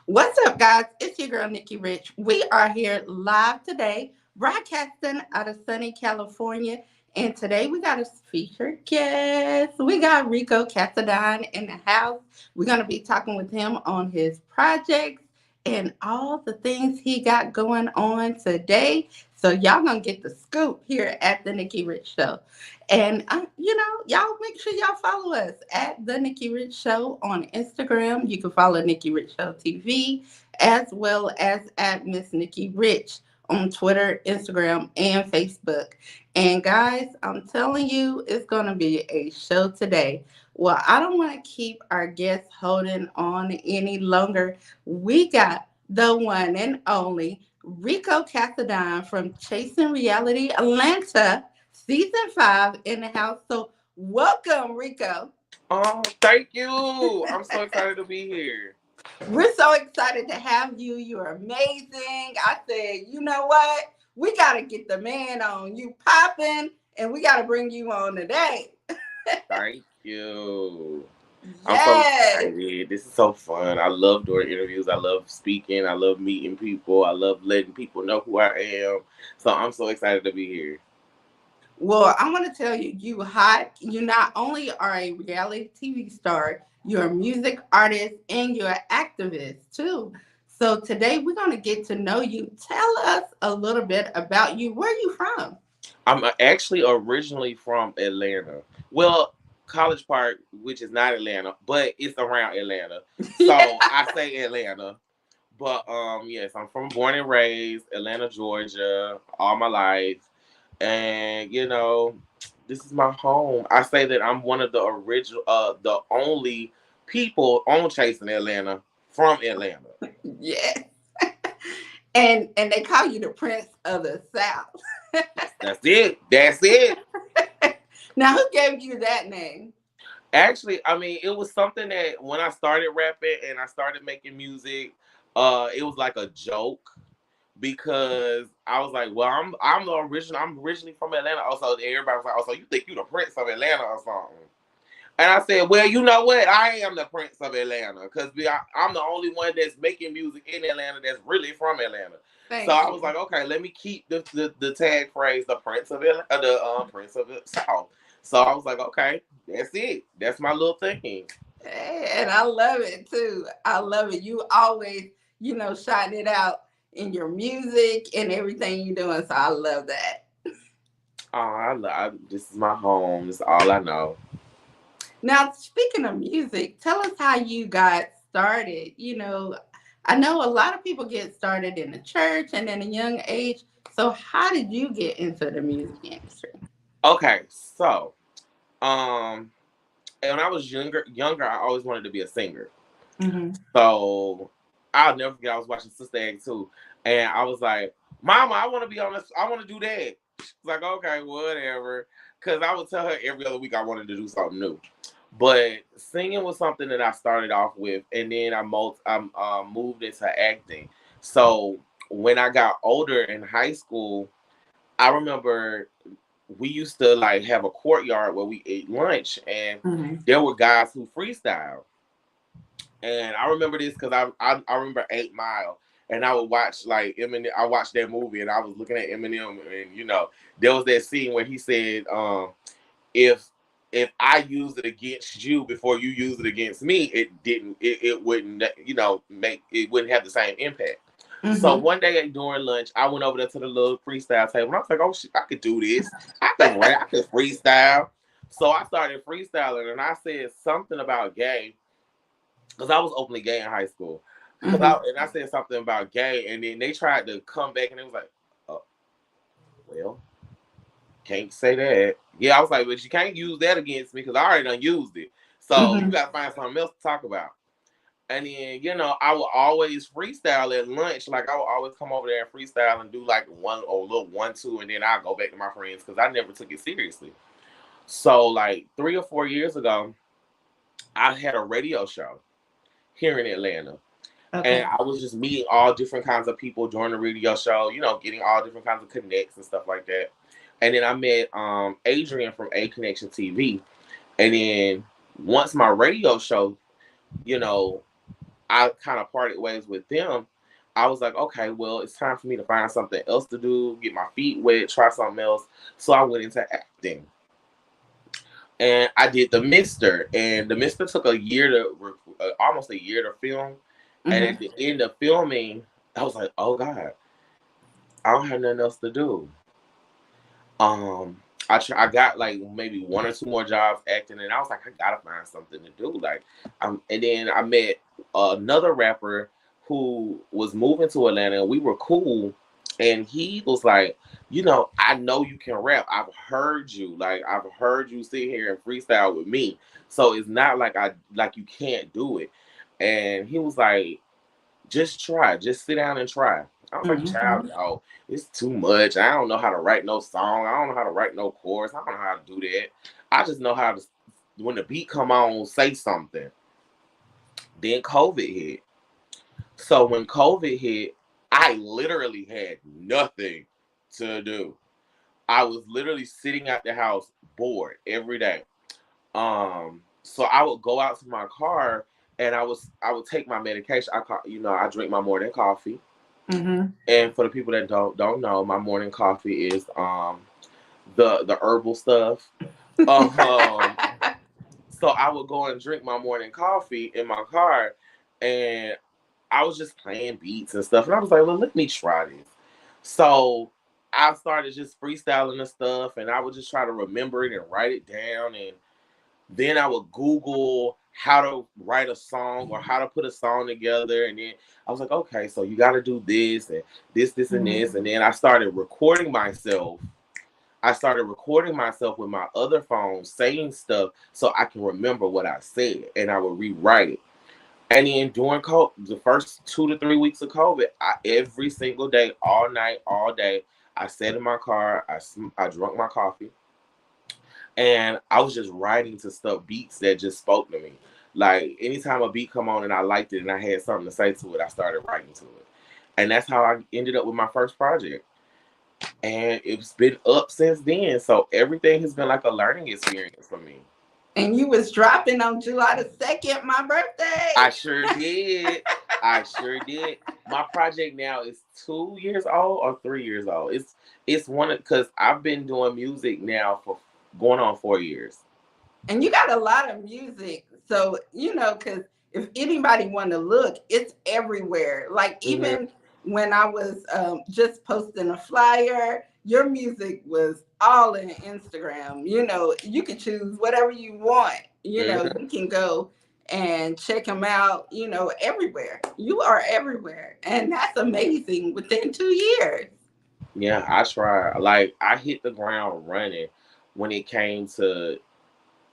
What's up, guys? It's your girl, Nikki Rich. We are here live today, broadcasting out of sunny California. And today we got a featured guest. We got Rico Cassadine in the house. We're going to be talking with him on his projects and all the things he got going on today. So y'all going to get the scoop here at the Nikki Rich Show. And, y'all make sure y'all follow us at The Nikki Rich Show on Instagram. You can follow Nikki Rich Show TV as well as at Miss Nikki Rich on Twitter, Instagram, and Facebook. And guys, I'm telling you, it's going to be a show today. Well, I don't want to keep our guests holding on any longer. We got the one and only Rico Cassadine from Chasing Reality Atlanta season 5 in the house. So welcome, Rico. Oh, thank you. I'm so excited to be here. We're so excited to have you. You're amazing. I said, you know what? We got to get the man on. You popping, and we got to bring you on today. Thank you. I'm so Yes. excited. This is so fun. I love doing interviews. I love speaking. I love meeting people. I love letting people know who I am. So I'm so excited to be here. Well, I want to tell you, you hot. You not only are a reality TV star, you're a music artist and you're an activist too. So today we're going to get to know you. Tell us a little bit about you. Where are you from? I'm actually originally from Atlanta. Well, College Park, which is not Atlanta, but it's around Atlanta. So Yeah. I say Atlanta. But yes, I'm from born and raised Atlanta, Georgia, all my life. And this is my home. I say that I'm one of the original, the only people on Chasing Atlanta from Atlanta. Yes. And they call you the Prince of the South. That's it. That's it. Now, who gave you that name? Actually, I mean, it was something that when I started rapping and I started making music, it was like a joke because I was like, well, I'm the original. I'm originally from Atlanta. Also, everybody was like, oh, so you think you the Prince of Atlanta or something? And I said, well, you know what? I am the Prince of Atlanta because I'm the only one that's making music in Atlanta that's really from Atlanta. So Thank I was you. like, okay, let me keep the tag phrase, the Prince of Atlanta, the Prince of the South. So I was like, okay, that's it. That's my little thing. Hey, and I love it too. I love it. You always, shine it out in your music and everything you're doing. So I love that. Oh, this is my home. This is all I know. Now, speaking of music, tell us how you got started. I know a lot of people get started in the church and at a young age. So how did you get into the music industry? Okay, so um, when I was younger, I always wanted to be a singer. Hmm. So I'll never forget. I was watching Sister Act 2, and I was like, "Mama, I want to be on this. I want to do that." She's like, "Okay, whatever." Because I would tell her every other week I wanted to do something new. But singing was something that I started off with, and then I moved into acting. So when I got older in high school, I remember we used to like have a courtyard where we ate lunch, and Hmm. there were guys who freestyle. And I remember this because I remember 8 Mile, and I would watch like Eminem. I watched that movie, and I was looking at Eminem, and there was that scene where he said, "If I use it against you before you use it against me, it wouldn't make it wouldn't have the same impact." So Hmm. one day during lunch, I went over there to the little freestyle table, and I was like, "Oh shit, I could do this. I can rap. I can freestyle." So I started freestyling, and I said something about gay because I was openly gay in high school. Hmm. And I said something about gay, and then they tried to come back, and it was like, oh, well, can't say that. Yeah, I was like, but you can't use that against me because I already done used it. So you Hmm. got to find something else to talk about. And then, I would always freestyle at lunch. Like, I would always come over there and freestyle and do like one or little 1, 2, and then I'll go back to my friends because I never took it seriously. So, like 3 or 4 years ago, I had a radio show here in Atlanta. And Okay. I was just meeting all different kinds of people during the radio show, getting all different kinds of connects and stuff like that. And then I met Adrian from A Connection TV. And then once my radio show, you know, I kind of parted ways with them, I was like, okay, well, it's time for me to find something else to do, get my feet wet, try something else. So I went into acting. And I did the Mister, and the Mister took a year to almost a year to film. And Mm-hmm. at the end of filming, I was like, "Oh God, I don't have nothing else to do." Um, I got like maybe one or two more jobs acting, and I was like, I gotta find something to do. Like, and then I met another rapper who was moving to Atlanta, and we were cool. And he was like, I know you can rap. I've heard you. Like, I've heard you sit here and freestyle with me. So it's not like you can't do it. And he was like, just try. Just sit down and try. I was like, Mm-hmm. child, no, it's too much. I don't know how to write no song. I don't know how to write no chorus. I don't know how to do that. I just know how to, when the beat come on, say something. Then COVID hit. So when COVID hit, I literally had nothing to do. I was literally sitting at the house bored every day. So I would go out to my car and I would take my medication. I drink my morning coffee. Mm-hmm. And for the people that don't know, my morning coffee is the herbal stuff. Um, so I would go and drink my morning coffee in my car, and I was just playing beats and stuff. And I was like, well, let me try this. So I started just freestyling the stuff, and I would just try to remember it and write it down. And then I would Google how to write a song or how to put a song together. And then I was like, okay, so you got to do this and this, and Mm-hmm. this. And then I started recording myself. I started recording myself with my other phone saying stuff so I can remember what I said, and I would rewrite it. And then during the first 2 to 3 weeks of COVID, every single day, all night, all day, I sat in my car, I drank my coffee, and I was just writing to stuff, beats that just spoke to me. Like anytime a beat come on and I liked it and I had something to say to it, I started writing to it, and that's how I ended up with my first project. And it's been up since then, so everything has been like a learning experience for me. And you was dropping on July the 2nd, my birthday. I sure did. I sure did. My project now is 2 years old or 3 years old. It's one because I've been doing music now for going on 4 years. And you got a lot of music. So, because if anybody want to look, it's everywhere. Like, Hmm. even when I was just posting a flyer, your music was all in Instagram. You can choose whatever you want. Hmm. You can go and check them out, everywhere. You are everywhere. And that's amazing within 2 years. Yeah, I try. Like I hit the ground running when it came to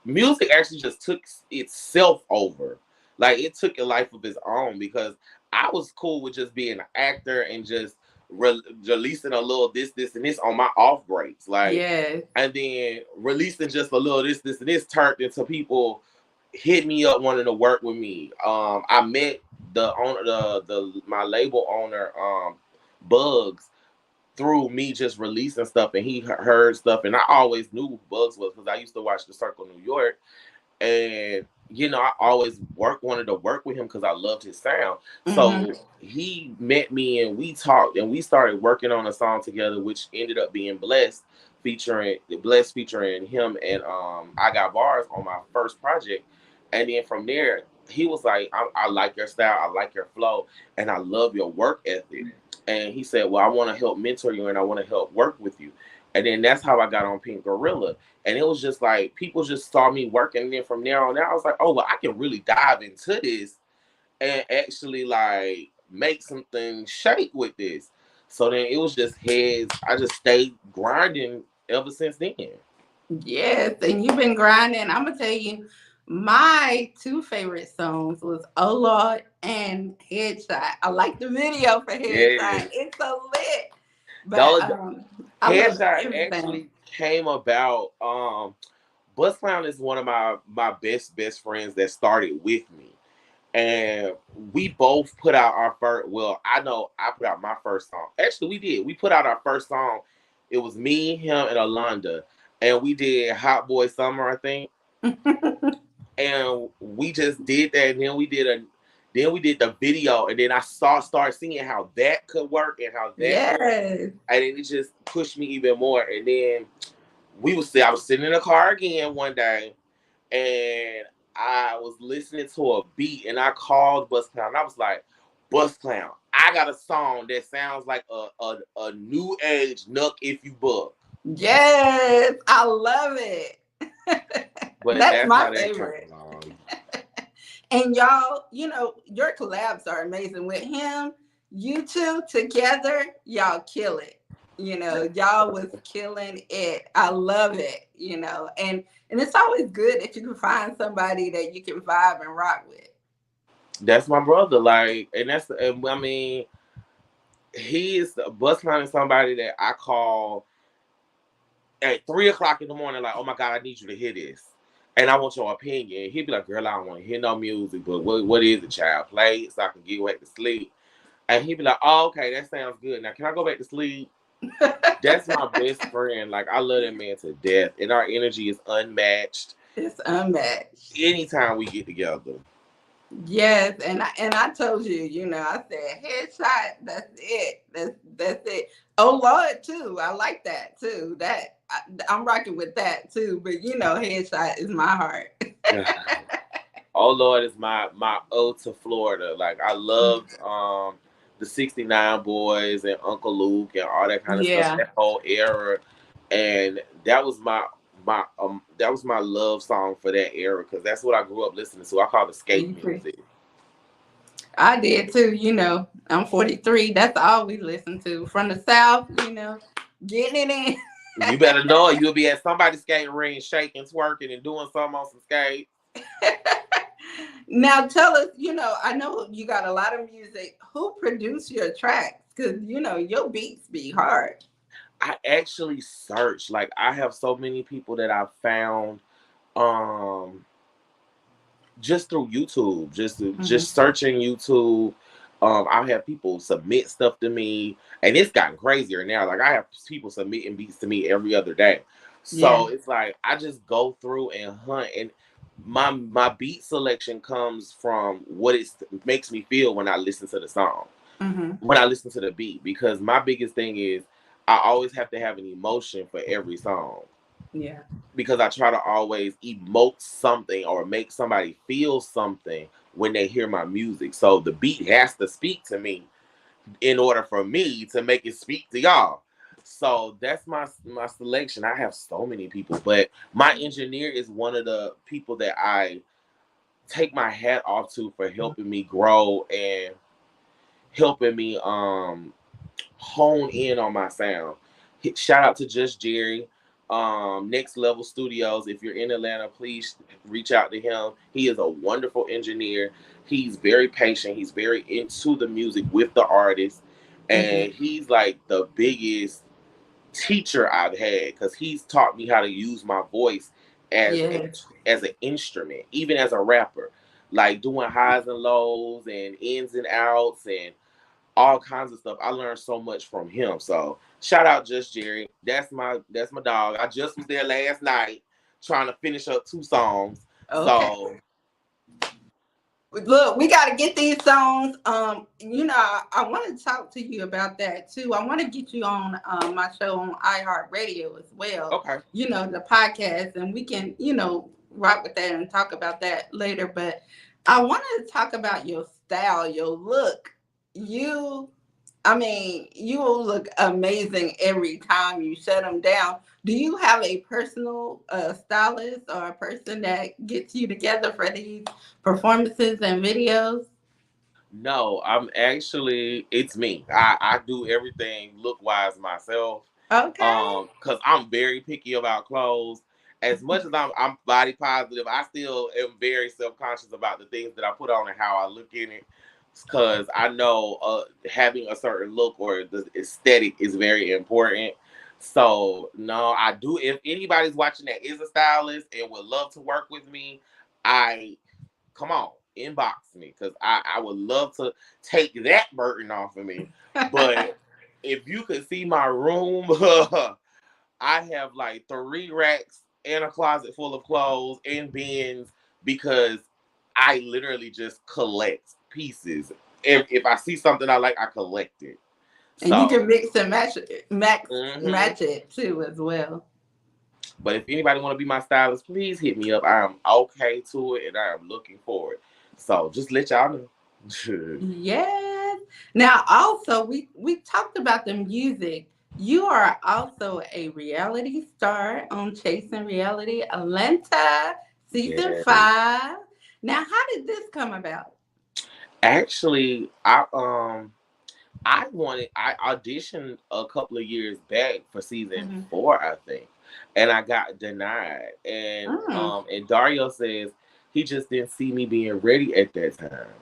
music. Actually, just took itself over. Like it took a life of its own because I was cool with just being an actor and just releasing a little this, and this on my off breaks. Like, Yes. and then releasing just a little this, and this turned into people hit me up wanting to work with me. I met the owner, the my label owner, Bugs, through me just releasing stuff, and he heard stuff, and I always knew who Bugs was because I used to watch The Circle New York, and I always wanted to work with him because I loved his sound. Mm-hmm. So he met me and we talked and we started working on a song together, which ended up being featuring him and I Got Bars on my first project. And then from there, he was like, I like your style, I like your flow, and I love your work ethic. And he said, well, I want to help mentor you and I want to help work with you. And then that's how I got on Pink Gorilla. And it was just like people just saw me working. And then from there on out, I was like, oh, well, I can really dive into this and actually like make something shake with this. So then it was just heads. I just stayed grinding ever since then. Yes, and you've been grinding. I'm gonna tell you, my two favorite songs was "Oh Lord" and "Headshot." I like the video for "Headshot." Yeah. It's so lit, but Those I love headshot everything. actually came about. Bus Clown is one of my best friends that started with me. And we both put out our first. Well, I know I put out my first song. Actually, we did. We put out our first song. It was me, him, and Alonda, and we did "Hot Boy Summer," I think. And we just did that, and then we did a. Then we did the video, and then I started seeing how that could work and how that worked, Yes. and then it just pushed me even more. And then I was sitting in the car again one day, and I was listening to a beat, and I called Bus Clown. I was like, Bus Clown, I got a song that sounds like a new age Nuck If You Buck. Yes. I love it. But That's that's my how that came favorite. along. And y'all, your collabs are amazing with him. You two together, y'all kill it. Y'all was killing it. I love it. And it's always good if you can find somebody that you can vibe and rock with. That's my brother. Like, and I mean, he is Bus Clown is somebody that I call at 3 o'clock in the morning, like, oh my God, I need you to hear this. And I want your opinion. He'd be like, girl, I don't want to hear no music, but what is it, child? Play it so I can get back to sleep. And he'd be like, oh, okay, that sounds good. Now, can I go back to sleep? That's my best friend. Like, I love that man to death. And our energy is unmatched It's unmatched. anytime we get together. Yes, and I told you, I said headshot. That's it. That's it. Oh Lord, too. I like that too. I'm rocking with that too. But headshot is my heart. Oh Lord is my ode to Florida. Like I loved the 69 boys and Uncle Luke and all that kind of stuff, Yeah, that whole era. And that was my love song for that era because that's what I grew up listening to. I call it skate music. I did too. I'm 43. That's all we listen to from the South. Getting it You better know it. You'll be at somebody's skating ring shaking, twerking, and doing something on some skates. in. Now tell us. I know you got a lot of music. Who produced your tracks? Because your beats be hard. I actually searched. Like I have so many people that I've found um just through YouTube, Hmm. just searching YouTube. I have people submit stuff to me, and it's gotten crazier now. Like I have people submitting beats to me every other day, Yeah. so it's like I just go through and hunt, and my beat selection comes from what it makes me feel when I listen to the song, Hmm. when I listen to the beat, because my biggest thing is I always have to have an emotion for every song Yeah. because I try to always emote something or make somebody feel something when they hear my music. So the beat has to speak to me in order for me to make it speak to y'all. So that's my selection. I have so many people, but my engineer is one of the people that I take my hat off to for helping me grow and helping me hone in on my sound. Shout out to Just Jerry, Next Level Studios. If you're in Atlanta, please reach out to him. He is a wonderful engineer. He's very patient. He's very into the music with the artist, Hmm. and he's like the biggest teacher I've had because he's taught me how to use my voice as Yes. as an instrument, even as a rapper, like doing highs and lows and ins and outs and all kinds of stuff. I learned so much from him. So shout out Just Jerry. That's my dog. I just was there last night trying to finish up 2 songs. Okay. So Look, we got to get these songs. I want to talk to you about that too. I want to get you on my show on iHeartRadio as well. okay. The podcast, and we can, rock with that and talk about that later. But I wanted to talk about your style, your look. You I mean, you will look amazing every time you shut them down. Do you have a personal stylist or a person that gets you together for these performances and videos? No, I'm actually it's me. I do everything look wise myself. Okay. Cause I'm very picky about clothes. As much as I'm body positive, I still am very self conscious about the things that I put on and how I look in it. Cause I know having a certain look or the aesthetic is very important. So no, I do. If anybody's watching that is a stylist and would love to work with me, I come on, inbox me because I would love to take that burden off of me. But if you could see my room, I have like 3 racks and a closet full of clothes and bins because I literally just collect. pieces. If I see something I like, I collect it. And you So, can mix and hmm match it too as well. but if anybody want to be my stylist, please hit me up. I am okay to it, and I am looking for it. So just let y'all know. Yes. Now, also, we talked about the music. You are also a reality star on Chasing Reality Atlanta season Yeah. 5. Now, how did this come about? Actually, I auditioned a couple of years back for season Mhm. 4, I think, and I got denied. Mm. And Dario says he just didn't see me being ready at that time.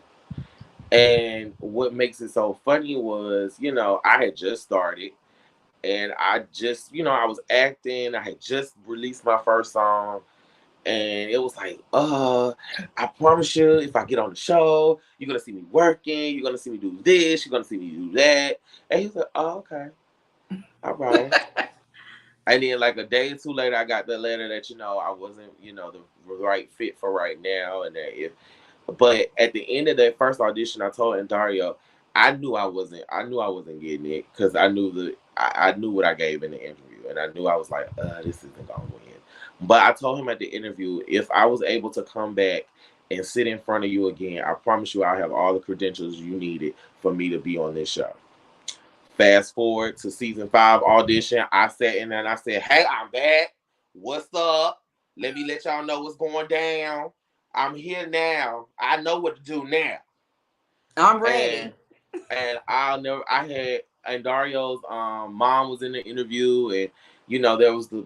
And what makes it so funny was, I had just started, and I just, I was acting. I had just released my first song, and it was like, I promise you, if I get on the show, you're gonna see me working, you're gonna see me do this, you're gonna see me do that. And he was like, oh, okay, all right. And then like a day or two later, I got the letter that, I wasn't, the right fit for right now, and that if but at the end of that first audition, I told Dario, I knew I wasn't getting it, because I knew what I gave in the interview, and I knew I was like, this isn't gonna win. But I told him at the interview, if I was able to come back and sit in front of you again, I promise you I'll have all the credentials you needed for me to be on this show. Fast forward to season 5 audition, I sat in there and I said, hey, I'm back. What's up? Let me let y'all know what's going down. I'm here now. I know what to do now. I'm And ready. I had, and Dario's mom was in the interview, and there was the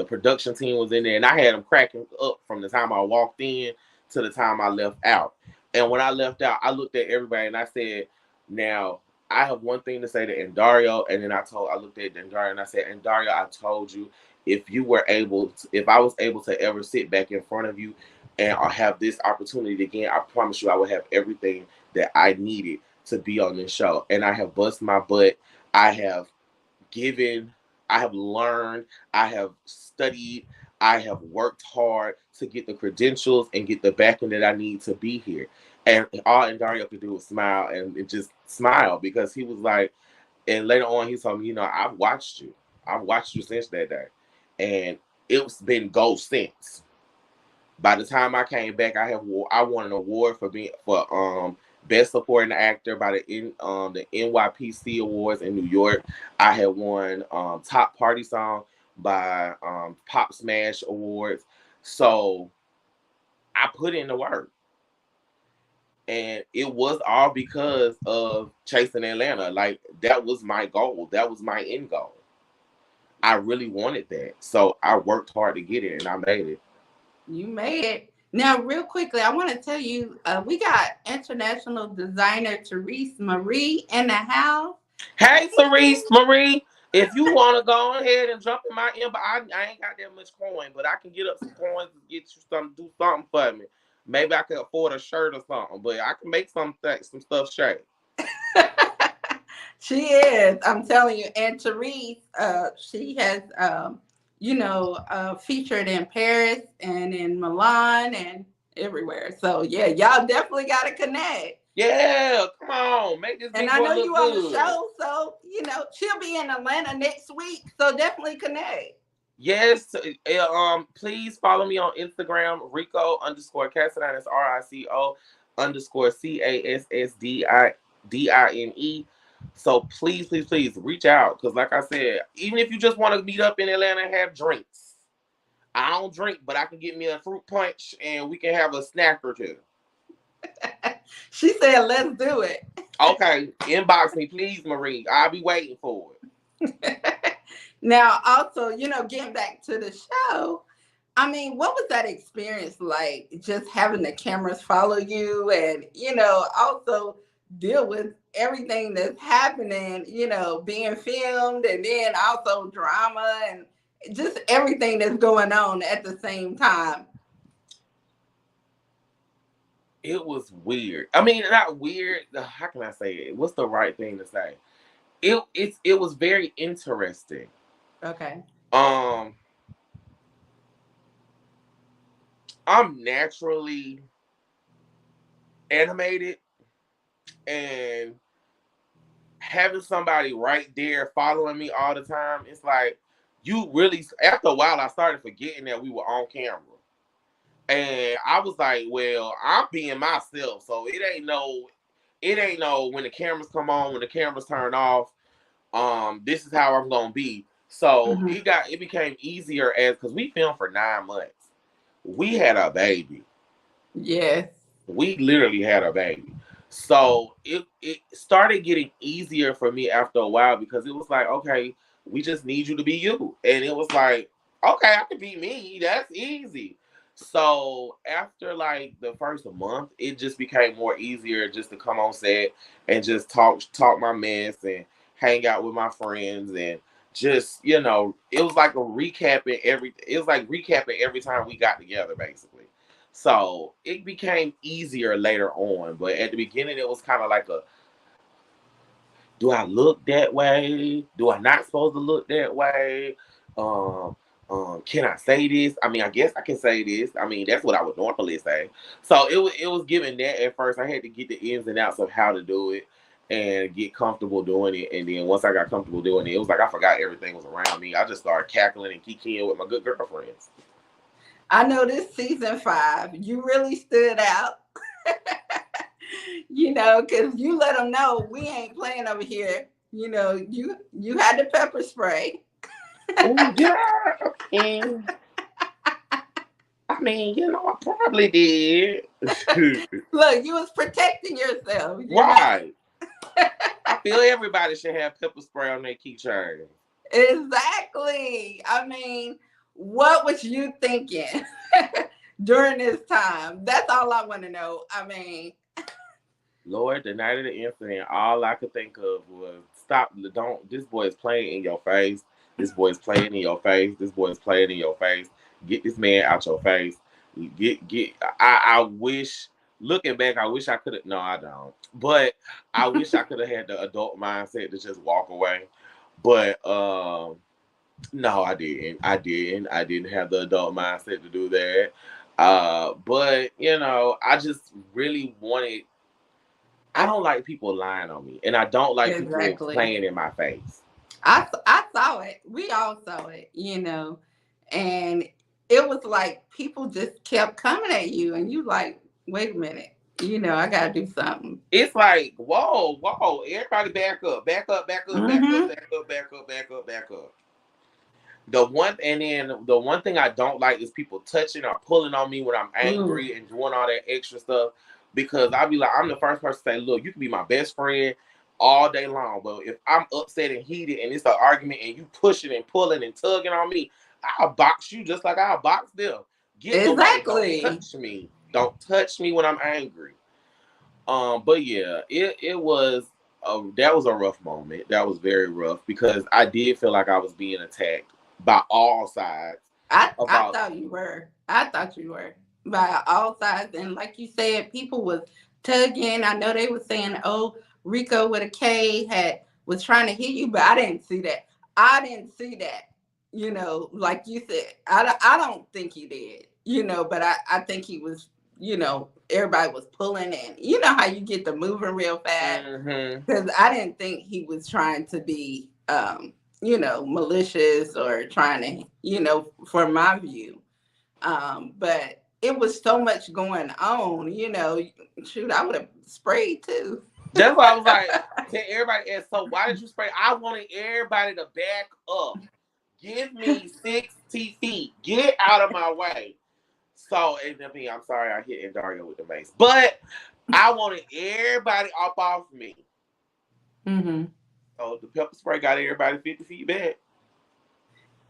production team was in there, and I had them cracking up from the time I walked in to the time I left out. And when I left out, I looked at everybody and I said, now I have one thing to say to Dario. And then I looked at Dario and I said, and Dario, I told you, if I was able to ever sit back in front of you and have this opportunity again, I promise you I would have everything that I needed to be on this show. And I have bust my butt. I have given, I have learned, I have studied, I have worked hard to get the credentials and get the backing that I need to be here. And all Dario could do was smile, and just smile, because he was like, and later on he told me, I've watched you. I've watched you since that day. And it's been gold since. By the time I came back, I won an award for best supporting actor by the NYPC Awards in New York. I had won top party song by Pop Smash Awards. So I put in the work, and it was all because of Chasing Atlanta. Like, that was my goal. That was my end goal. I really wanted that, so I worked hard to get it, and I made it. You made it. Now, real quickly, I want to tell you, we got international designer Therese Marie in the house. Hey, Cerise Marie, if you want to go ahead and jump in my inbox, I ain't got that much coin, but I can get up some coins and get you do something for me. Maybe I can afford a shirt or something, but I can make some stuff shake. She is. I'm telling you. And Therese, she has, featured in Paris and in Milan and everywhere. So yeah, y'all definitely got to connect. Yeah, come on, make this And big I boy know you look on the good. show, so she'll be in Atlanta next week. So definitely connect. Yes, please follow me on Instagram, Rico underscore Cassadine. That's RICO underscore CASSDINE. So please, please, please reach out, because, like I said, even if you just want to meet up in Atlanta and have drinks, I don't drink, but I can get me a fruit punch and we can have a snack or two. She said, "Let's do it." Okay, inbox me, please, Marie. I'll be waiting for it. Now, also, getting back to the show, I mean, what was that experience like? Just having the cameras follow you and, also deal with everything that's happening, being filmed, and then also drama and just everything that's going on at the same time. It was weird. I mean, not weird. How can I say it? What's the right thing to say? It was very interesting. Okay. Um, I'm naturally animated, and having somebody right there following me all the time, it's like you really. After a while, I started forgetting that we were on camera, and I was like, "Well, I'm being myself, so it ain't no when the cameras come on, when the cameras turn off. This is how I'm gonna be." So Mhm. it became easier as because we filmed for 9 months. We had a baby. Yes. We literally had a baby. So it started getting easier for me after a while because it was like, okay, we just need you to be you. And it was like, okay, I can be me. That's easy. So after like the first month, it just became more easier just to come on set and just talk my mess and hang out with my friends and just, it was like it was like recapping every time we got together basically. So it became easier later on, but at the beginning it was kind of like a, do I look that way? Do I not supposed to look that way? Um, can I say this? I mean, I guess I can say this. I mean, that's what I would normally say. So it was giving that at first. I had to get the ins and outs of how to do it and get comfortable doing it. And then once I got comfortable doing it, it was like I forgot everything was around me. I just started cackling and kikiing with my good girlfriends. I know this season 5, you really stood out. Because you let them know we ain't playing over here. You had the pepper spray. Oh yeah, and I mean, I probably did. Look, you was protecting yourself. Right. I feel everybody should have pepper spray on their keychain. Exactly. I mean, what was you thinking during this time? That's all I want to know. I mean, Lord, the night of the incident, all I could think of was stop. Don't. This boy is playing in your face. This boy is playing in your face. This boy is playing in your face. Get this man out your face. Get. I wish. Looking back, I wish I could have. No, I don't. But I wish I could have had the adult mindset to just walk away. But no, I didn't. I didn't. I didn't have the adult mindset to do that. But I just really wanted. I don't like people lying on me, and I don't like people exactly. playing in my face. I saw it. We all saw it. And it was like people just kept coming at you, and you like, wait a minute, I gotta do something. It's like, whoa, whoa, everybody back up, back up, back up, back up, Mm-hmm. back up, back up, back up, back up. The one thing I don't like is people touching or pulling on me when I'm Ooh, angry and doing all that extra stuff because I'll be like, I'm the first person to say, look, you can be my best friend all day long, but if I'm upset and heated and it's an argument and you pushing and pulling and tugging on me, I'll box you just like I'll box them. Get away. Don't exactly. touch me. Don't touch me when I'm angry. But yeah, it was that was a rough moment. That was very rough because I did feel like I was being attacked by all sides I about. thought you were. I thought you were by all sides, and like you said, people was tugging. I know they were saying, "Oh, Rico with a K had was trying to hit you," but I didn't see that. I didn't see that. Like you said, I don't think he did. But I think he was. Everybody was pulling in. You know how you get the moving real fast Hmm. because I didn't think he was trying to be, malicious or trying to, for my view. But it was so much going on. Shoot, I would have sprayed too. That's why I was like, to everybody else, so why did you spray? I wanted everybody to back up. Give me 60 feet. Get out of my way. So, and I mean, I'm sorry I hit Dario with the mace, but I wanted everybody up off me. Hmm. So the pepper spray got everybody 50 feet back.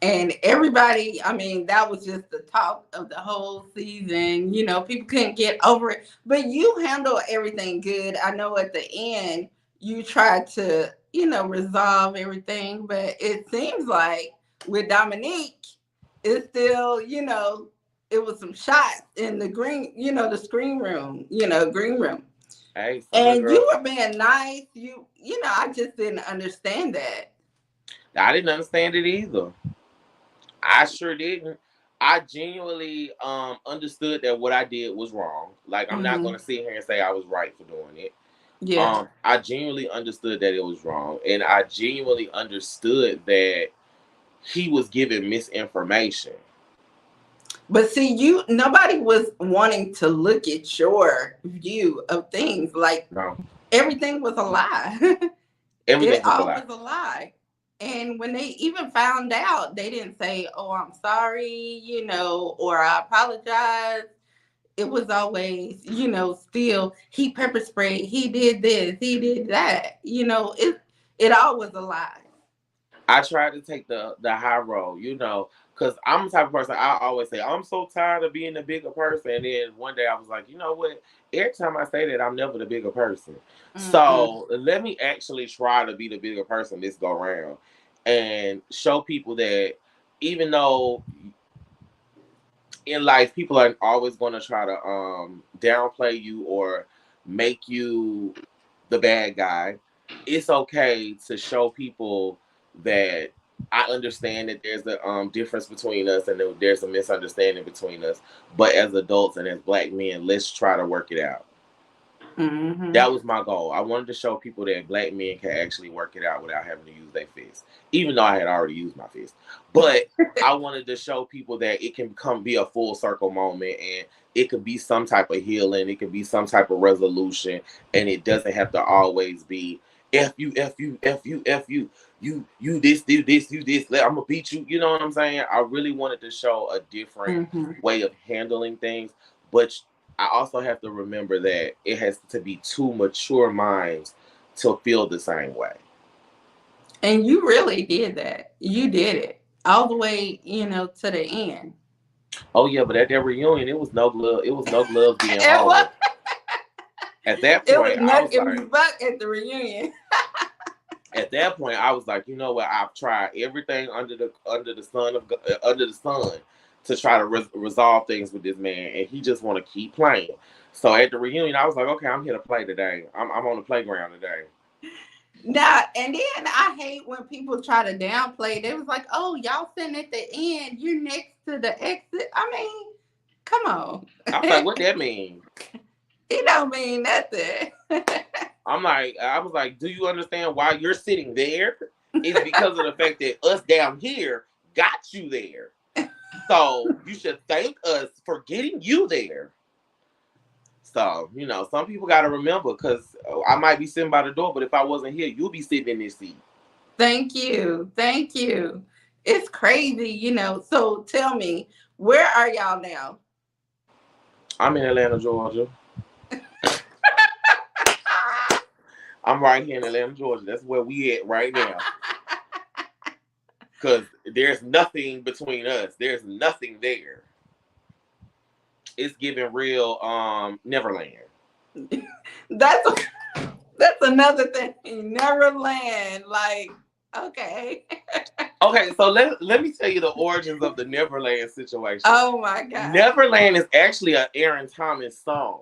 And everybody, I mean, that was just the talk of the whole season. People couldn't get over it. But you handled everything good. I know at the end you tried to, resolve everything. But it seems like with Dominique, it's still, it was some shots in the the screen room, green room. Hey, some of the And girls, you were being nice. I just didn't understand that. I didn't understand it either. I sure didn't. I genuinely understood that what I did was wrong. Like, I'm not Mm-hmm. gonna sit here and say I was right for doing it. Yeah. I genuinely understood that it was wrong, and I genuinely understood that he was giving misinformation. But see, nobody was wanting to look at your view of things. Like No, everything was a lie. It everything was a all lie. was a lie. And when they even found out, they didn't say, "Oh, I'm sorry," or "I apologize." It was always, still he pepper sprayed, he did this, he did that. It all was a lie. I tried to take the high road, because I'm the type of person I always say I'm so tired of being the bigger person. And then one day I was like, you know what? Every time I say that, I'm never the bigger person. Mm-mm. So let me actually try to be the bigger person this go round, and show people that even though in life people are always going to try to downplay you or make you the bad guy, it's okay to show people that I understand that there's a difference between us and there's a misunderstanding between us, but as adults and as black men, let's try to work it out. Mm-hmm. That was my goal. I wanted to show people that black men can actually work it out without having to use their fist, even though I had already used my fist. But I wanted to show people that it can be a full circle moment, and it could be some type of healing, it could be some type of resolution, and it doesn't have to always be F you, F you, F you, F you, you this, do this, you this, I'm gonna beat you. You know what I'm saying? I really wanted to show a different Mm-hmm. way of handling things, but I also have to remember that it has to be two mature minds to feel the same way. And you really did that. You did it all the way, to the end. Oh yeah, but at that reunion, it was no glove. It was no gloves being It was hauled. At that it was point, I not was giving you like, buck at the reunion. you know what? I've tried everything under the sun to try to resolve things with this man, and he just want to keep playing. So at the reunion, I was like, okay, I'm here to play today. I'm on the playground today. Now and then I hate when people try to downplay. They was like, "Oh, y'all sitting at the end. You're next to the exit." I mean, come on. I was like, what that mean? It don't mean nothing. I was like, do you understand why you're sitting there? It's because of the fact that us down here got you there. So you should thank us for getting you there. So, some people got to remember, because I might be sitting by the door, but if I wasn't here, you'll be sitting in this seat. Thank you. Thank you. It's crazy. So tell me, where are y'all now? I'm in Atlanta, Georgia. I'm right here in Atlanta, Georgia. That's where we at right now. Because there's nothing between us. There's nothing there. It's giving real Neverland. That's that's another thing. Neverland. Like, okay. Okay, so let me tell you the origins of the Neverland situation. Oh my God. Neverland is actually an Aaron Thomas song.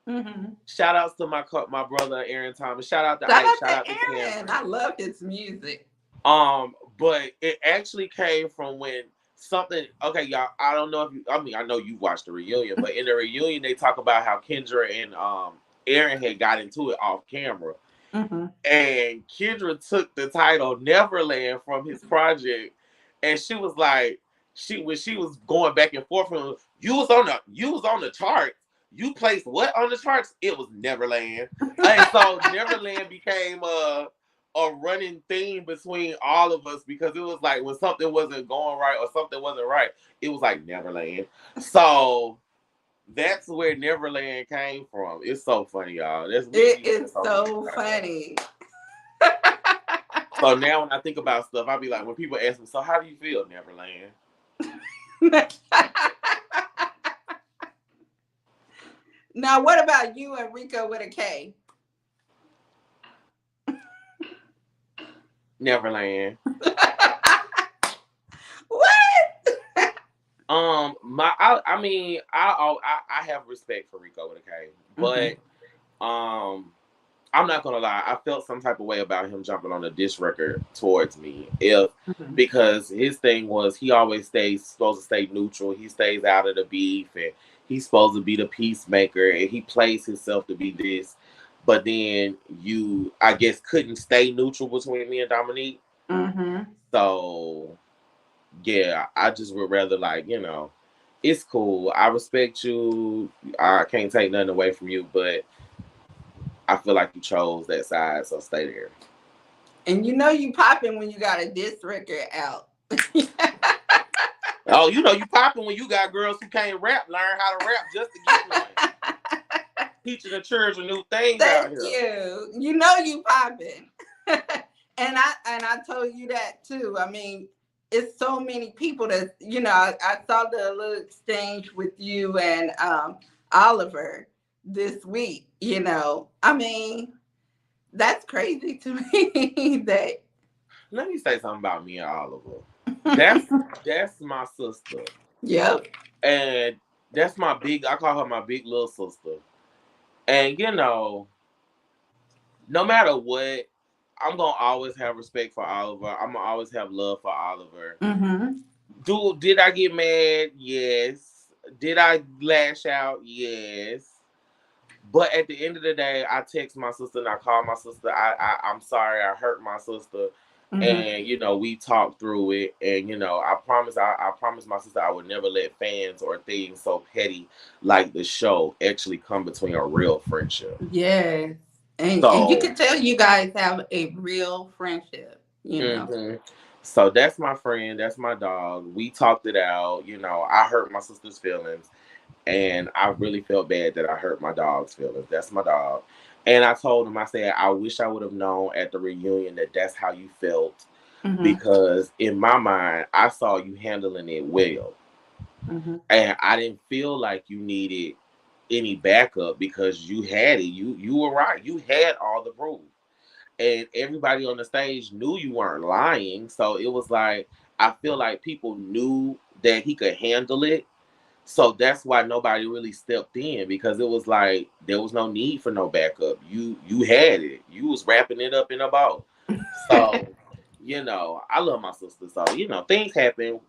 Mm-hmm. Shout outs to my brother Aaron Thomas. Shout out to Shout Ike. out Shout to out to Aaron. Cameron. I love his music. But it actually came from when something. Okay, y'all. I don't know if you. I mean, I know you watched the reunion, but in the reunion they talk about how Kendra and Aaron had got into it off camera, Mm-hmm. and Kendra took the title Neverland from his project, and she was like, when she was going back and forth from him, you was on the charts. You placed what on the charts? It was Neverland, and so Neverland became a running theme between all of us, because it was like when something wasn't going right or something wasn't right, it was like Neverland. So that's where Neverland came from. It's so funny, y'all. We It be having is so many so times. funny. So now when I think about stuff, I be like, when people ask me, so how do you feel, Neverland? Now, what about you and Rico with a K? Neverland. What? I mean, I have respect for Rico with a K, Mm-hmm. but I'm not gonna lie, I felt some type of way about him jumping on a diss record towards me. If Mhm. Because his thing was he always stays supposed to stay neutral. He stays out of the beef and he's supposed to be the peacemaker and he plays himself to be this. But then you I guess couldn't stay neutral between me and Dominique. Mhm. So yeah, I just would rather it's cool. I respect you. I can't take nothing away from you, but I feel like you chose that side, so stay there. And you know you popping when you got a diss record out. Oh, you popping when you got girls who can't rap, learn how to rap just to get one. Teaching the children new things out Thank here. you. You know you popping. And I told you that too. I mean, it's so many people that I saw the little exchange with you and Oliver this week. I mean, that's crazy to me that. Let me say something about me and Oliver. That's my sister. Yep. And that's my big I call her my big little sister. And no matter what, I'm gonna always have respect for Oliver. I'm gonna always have love for Oliver. Mm-hmm. Did I get mad? Yes. Did I lash out? Yes. But at the end of the day, I text my sister and I call my sister. I'm sorry I hurt my sister, Mm-hmm. and we talked through it. And I promised my sister I would never let fans or things so petty like the show actually come between a real friendship. Yes. And you So can tell you guys have a real friendship. hmm So that's my friend. That's my dog. We talked it out. I hurt my sister's feelings, and I really felt bad that I hurt my dog's feelings. That's my dog. And I told him, I said, I wish I would have known at the reunion that that's how you felt, Mm-hmm. because in my mind, I saw you handling it well, Mm-hmm. and I didn't feel like you needed any backup because you had it. You were right. You had all the proof, and everybody on the stage knew you weren't lying. So it was like I feel like people knew that he could handle it, so that's why nobody really stepped in, because it was like there was no need for no backup. You had it. You was wrapping it up in a bow. So, I love my sister. So, things happen.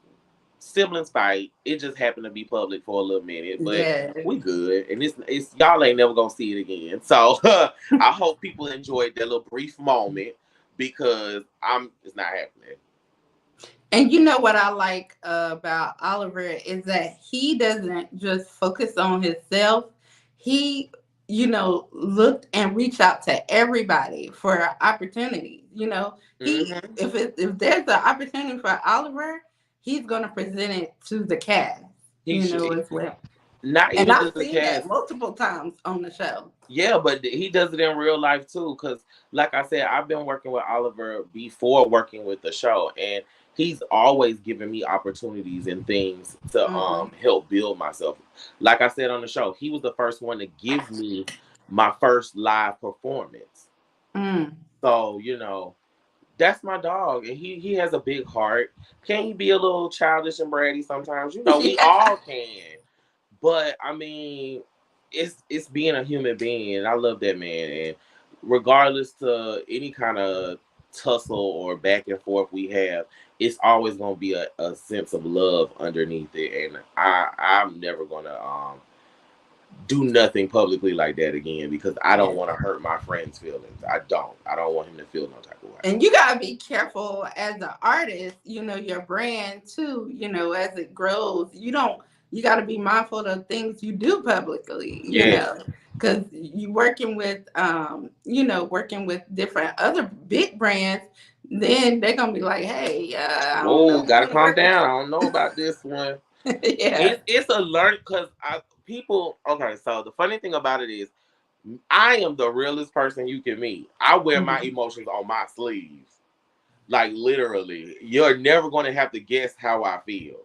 Siblings fight. It just happened to be public for a little minute, but Yes. we good. And it's y'all ain't never gonna see it again. So I hope people enjoyed that little brief moment, because it's not happening. And you know what I like about Oliver is that he doesn't just focus on himself. He, looked and reached out to everybody for opportunities. He Hmm if there's an opportunity for Oliver, he's gonna present it to the cast. He should As well. not And even I've just the seen that cast. multiple times on the show. Yeah, but he does it in real life too. Cause like I said, I've been working with Oliver before working with the show, and he's always given me opportunities and things to Hmm. help build myself. Like I said on the show, he was the first one to give me my first live performance. Mm. So that's my dog, and he has a big heart. Can he be a little childish and bratty sometimes? We Yeah. all can. But I mean, it's being a human being, and I love that man. And regardless to any kind of tussle or back and forth we have, it's always gonna be a sense of love underneath it. And I'm never gonna do nothing publicly like that again, because I don't Yeah. want to hurt my friend's feelings. I don't want him to feel no type of way. And you gotta be careful as an artist, your brand too, as it grows. You gotta be mindful of things you do publicly, Yes. because you working with different other big brands, then they're gonna be like, hey, I don't know Whoa, if we gotta want to calm work with down. I don't know about this one. you. Yeah. It's a learn, because I people. Okay, so the funny thing about it is, I am the realest person you can meet. I wear my Hmm. emotions on my sleeves, like literally. You're never going to have to guess how I feel.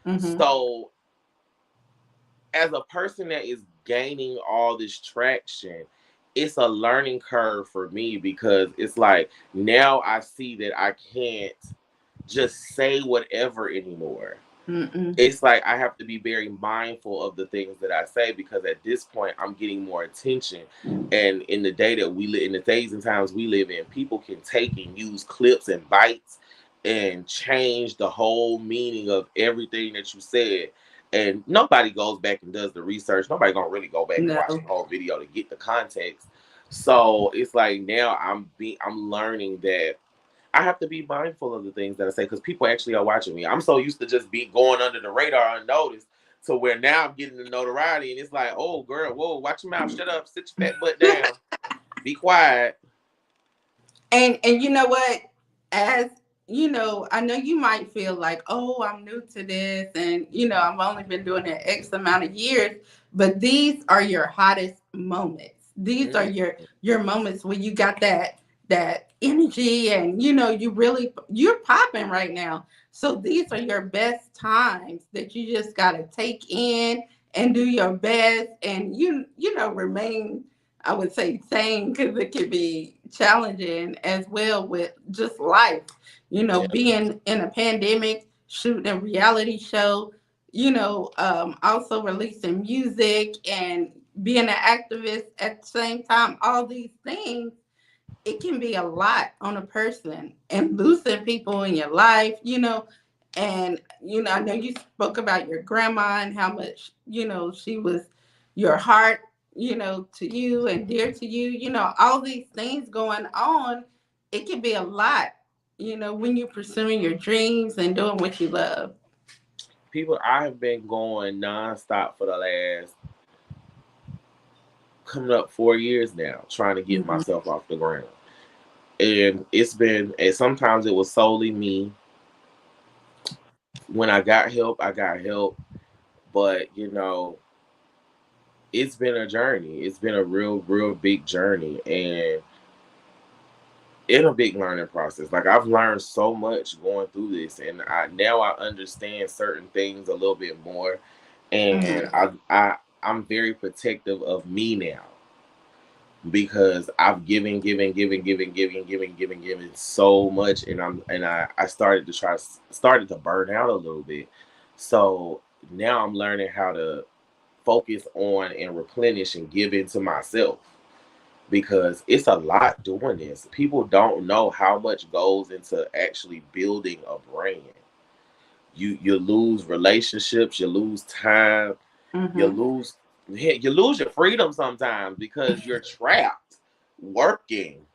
Hmm. So, as a person that is gaining all this traction, it's a learning curve for me, because it's like now I see that I can't just say whatever anymore. Mm-mm. It's like I have to be very mindful of the things that I say, because at this point I'm getting more attention. And in the day that we live, in the days and times we live in, people can take and use clips and bites and change the whole meaning of everything that you said. And nobody goes back and does the research. Nobody gonna really go back and No. watch the whole video to get the context. So it's like now I'm learning that I have to be mindful of the things that I say, because people actually are watching me. I'm so used to just be going under the radar unnoticed, to where now I'm getting the notoriety, and it's like, oh girl, whoa, watch your mouth, shut up, sit your fat butt down, be quiet. And you know what? As you know, I know you might feel like, oh, I'm new to this, and I've only been doing it X amount of years, but these are your hottest moments. These are Mm. your moments where you got that energy, and you're popping right now. So these are your best times that you just gotta take in and do your best, and remain, I would say, sane, because it can be challenging as well with just life. Yeah, Being in a pandemic, shooting a reality show, also releasing music and being an activist at the same time. All these things, it can be a lot on a person, and losing people in your life, and I know you spoke about your grandma and how much, she was your heart, to you and dear to you, all these things going on. It can be a lot, when you're pursuing your dreams and doing what you love. people, I have been going nonstop for the last coming up 4 years now, trying to get Hmm. myself off the ground. And it's been, and sometimes it was solely me. When I got help, I got help. But it's been a journey. It's been a real big journey, and in a big learning process. Like, I've learned so much going through this, and I understand certain things a little bit more, and Hmm. I'm very protective of me now, because I've given so much, and I started to burn out a little bit. So now I'm learning how to focus on and replenish and give into myself, because it's a lot doing this. People don't know how much goes into actually building a brand. You lose relationships, you lose time, you Hmm. lose you lose your freedom sometimes, because you're trapped working.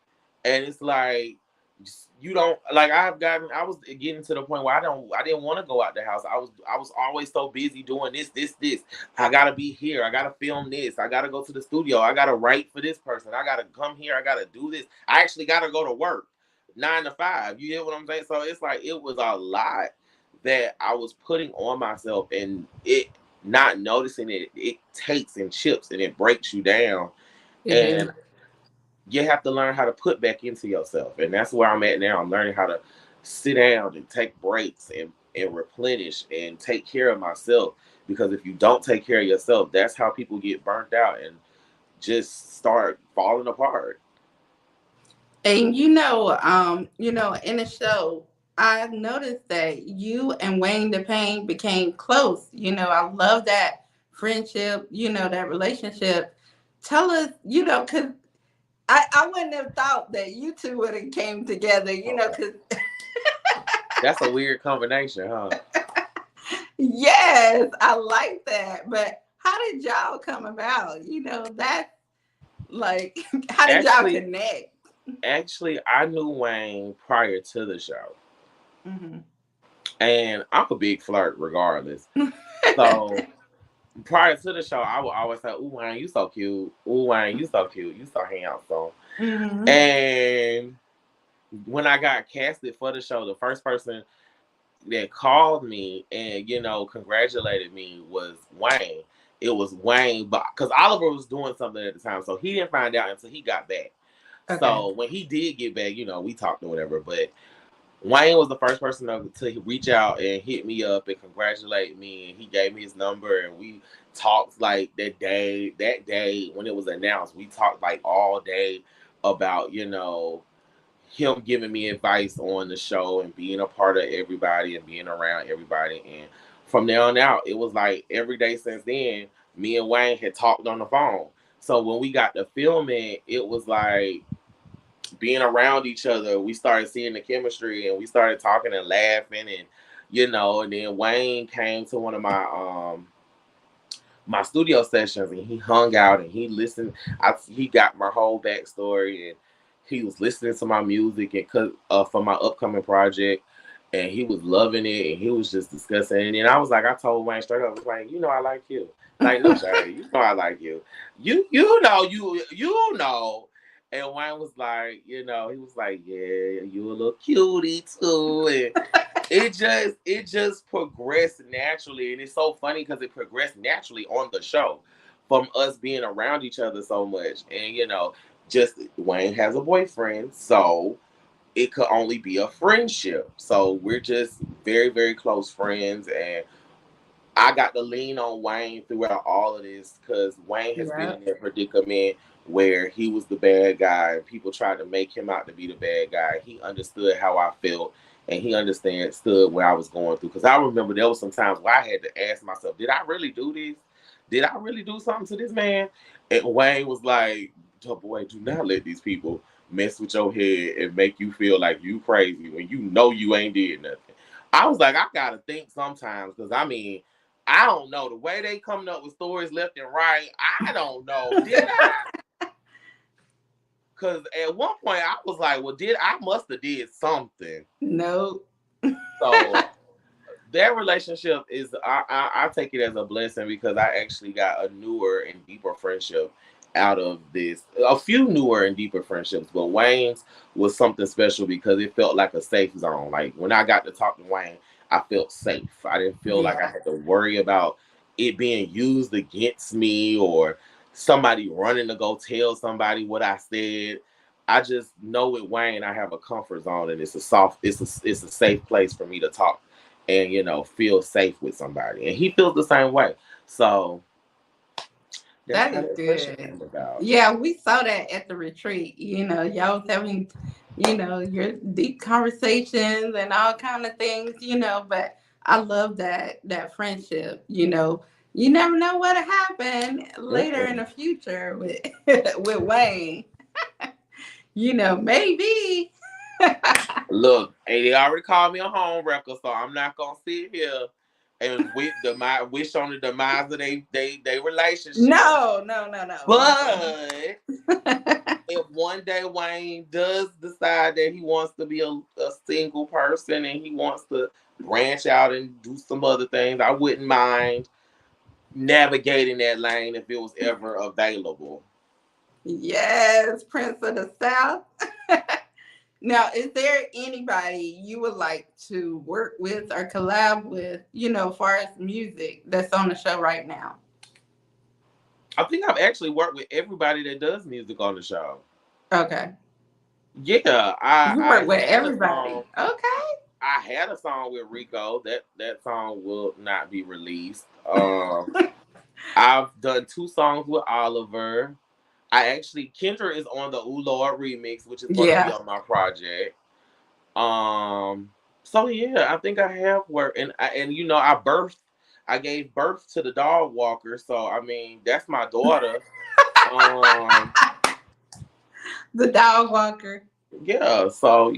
And it's like, you don't, like, I was getting to the point where I didn't want to go out the house. I was always so busy doing this. I gotta be here, I gotta film this, I gotta go to the studio, I gotta write for this person, I gotta come here, I gotta do this, I actually gotta go to work 9 to 5. You get what I'm saying? So it's like, it was a lot that I was putting on myself, and it, not noticing it, it takes and chips and it breaks you down. It is. And you have to learn how to put back into yourself. And that's where I'm at now. I'm learning how to sit down and take breaks and replenish and take care of myself. Because if you don't take care of yourself, that's how people get burnt out and just start falling apart. And in the show, I noticed that you and Wayne the Pain became close. I love that friendship, that relationship. Tell us, because I wouldn't have thought that you two would have came together, Okay. because That's a weird combination, huh? yes, I like that. But how did y'all come about? That's like, how did y'all Actually, connect? actually, I knew Wayne prior to the show. Hmm. And I'm a big flirt regardless. So prior to the show, I would always say, "Ooh, Wayne, you so cute. Ooh, Wayne, you so cute. You so handsome." Hmm. And when I got casted for the show, the first person that called me and congratulated me was Wayne. It was Wayne, but because Oliver was doing something at the time, so he didn't find out until he got back. Okay. So when he did get back, we talked or whatever. But Wayne was the first person to reach out and hit me up and congratulate me. And he gave me his number, and we talked like that day. That day when it was announced, we talked like all day about him giving me advice on the show and being a part of everybody and being around everybody. And from there on out, it was like every day since then, me and Wayne had talked on the phone. So when we got to filming, it was like being around each other. We started seeing the chemistry, and we started talking and laughing, and and then Wayne came to one of my studio sessions, and he hung out and he listened. He got my whole backstory, and he was listening to my music and for my upcoming project, and he was loving it, and he was just discussing it. And then I told Wayne straight up, I was like, I like you. Like, no shade, I like you. You know. And Wayne was like, he was like, yeah, you a little cutie too, and it just progressed naturally. And it's so funny because it progressed naturally on the show from us being around each other so much. And just Wayne has a boyfriend, so it could only be a friendship. So we're just very, very close friends. And I got to lean on Wayne throughout all of this because Wayne has been Yeah. in that predicament where he was the bad guy and people tried to make him out to be the bad guy. He understood how I felt, and he understood what I was going through. Because I remember there was some times where I had to ask myself, did I really do this? Did I really do something to this man? And Wayne was like, oh boy, do not let these people mess with your head and make you feel like you crazy when you know you ain't did nothing. I was like, I gotta think sometimes, because I don't know. The way they coming up with stories left and right, I don't know. Did I? Because at one point I was like, well, I must have did something. No. So that relationship is, I take it as a blessing because I actually got a newer and deeper friendship out of this. A few newer and deeper friendships, but Wayne's was something special because it felt like a safe zone. Like when I got to talk to Wayne, I felt safe. I didn't feel like I Yeah. had to worry about it being used against me or somebody running to go tell somebody what I said. I just know with Wayne, I have a comfort zone, and it's a safe place for me to talk and feel safe with somebody, and he feels the same way. So that's That how is that friendship good. came about. Yeah, we saw that at the retreat. Y'all was having, your deep conversations and all kind of things, but I love that friendship. You never know what'll happen later in Mm-mm. the future with with Wayne. Maybe. Look, and they already called me a home wrecker, so I'm not gonna sit here and wish on the demise of they relationship. No, no, no, no, But no. if one day Wayne does decide that he wants to be a single person and he wants to branch out and do some other things, I wouldn't mind navigating that lane if it was ever available. Yes, Prince of the South. Now, is there anybody you would like to work with or collab with, as far as music that's on the show right now? I think I've actually worked with everybody that does music on the show. Okay. Yeah, You I work with had a song. everybody. Okay. I had a song with Rico. That song will not be released. I've done two songs with Oliver. Kendra is on the Ooh Lord remix, which is going to be Yeah. on my project. Um, so yeah, I think I have worked, and I gave birth to the dog walker. So I mean, that's my daughter. Um, The dog walker. yeah. So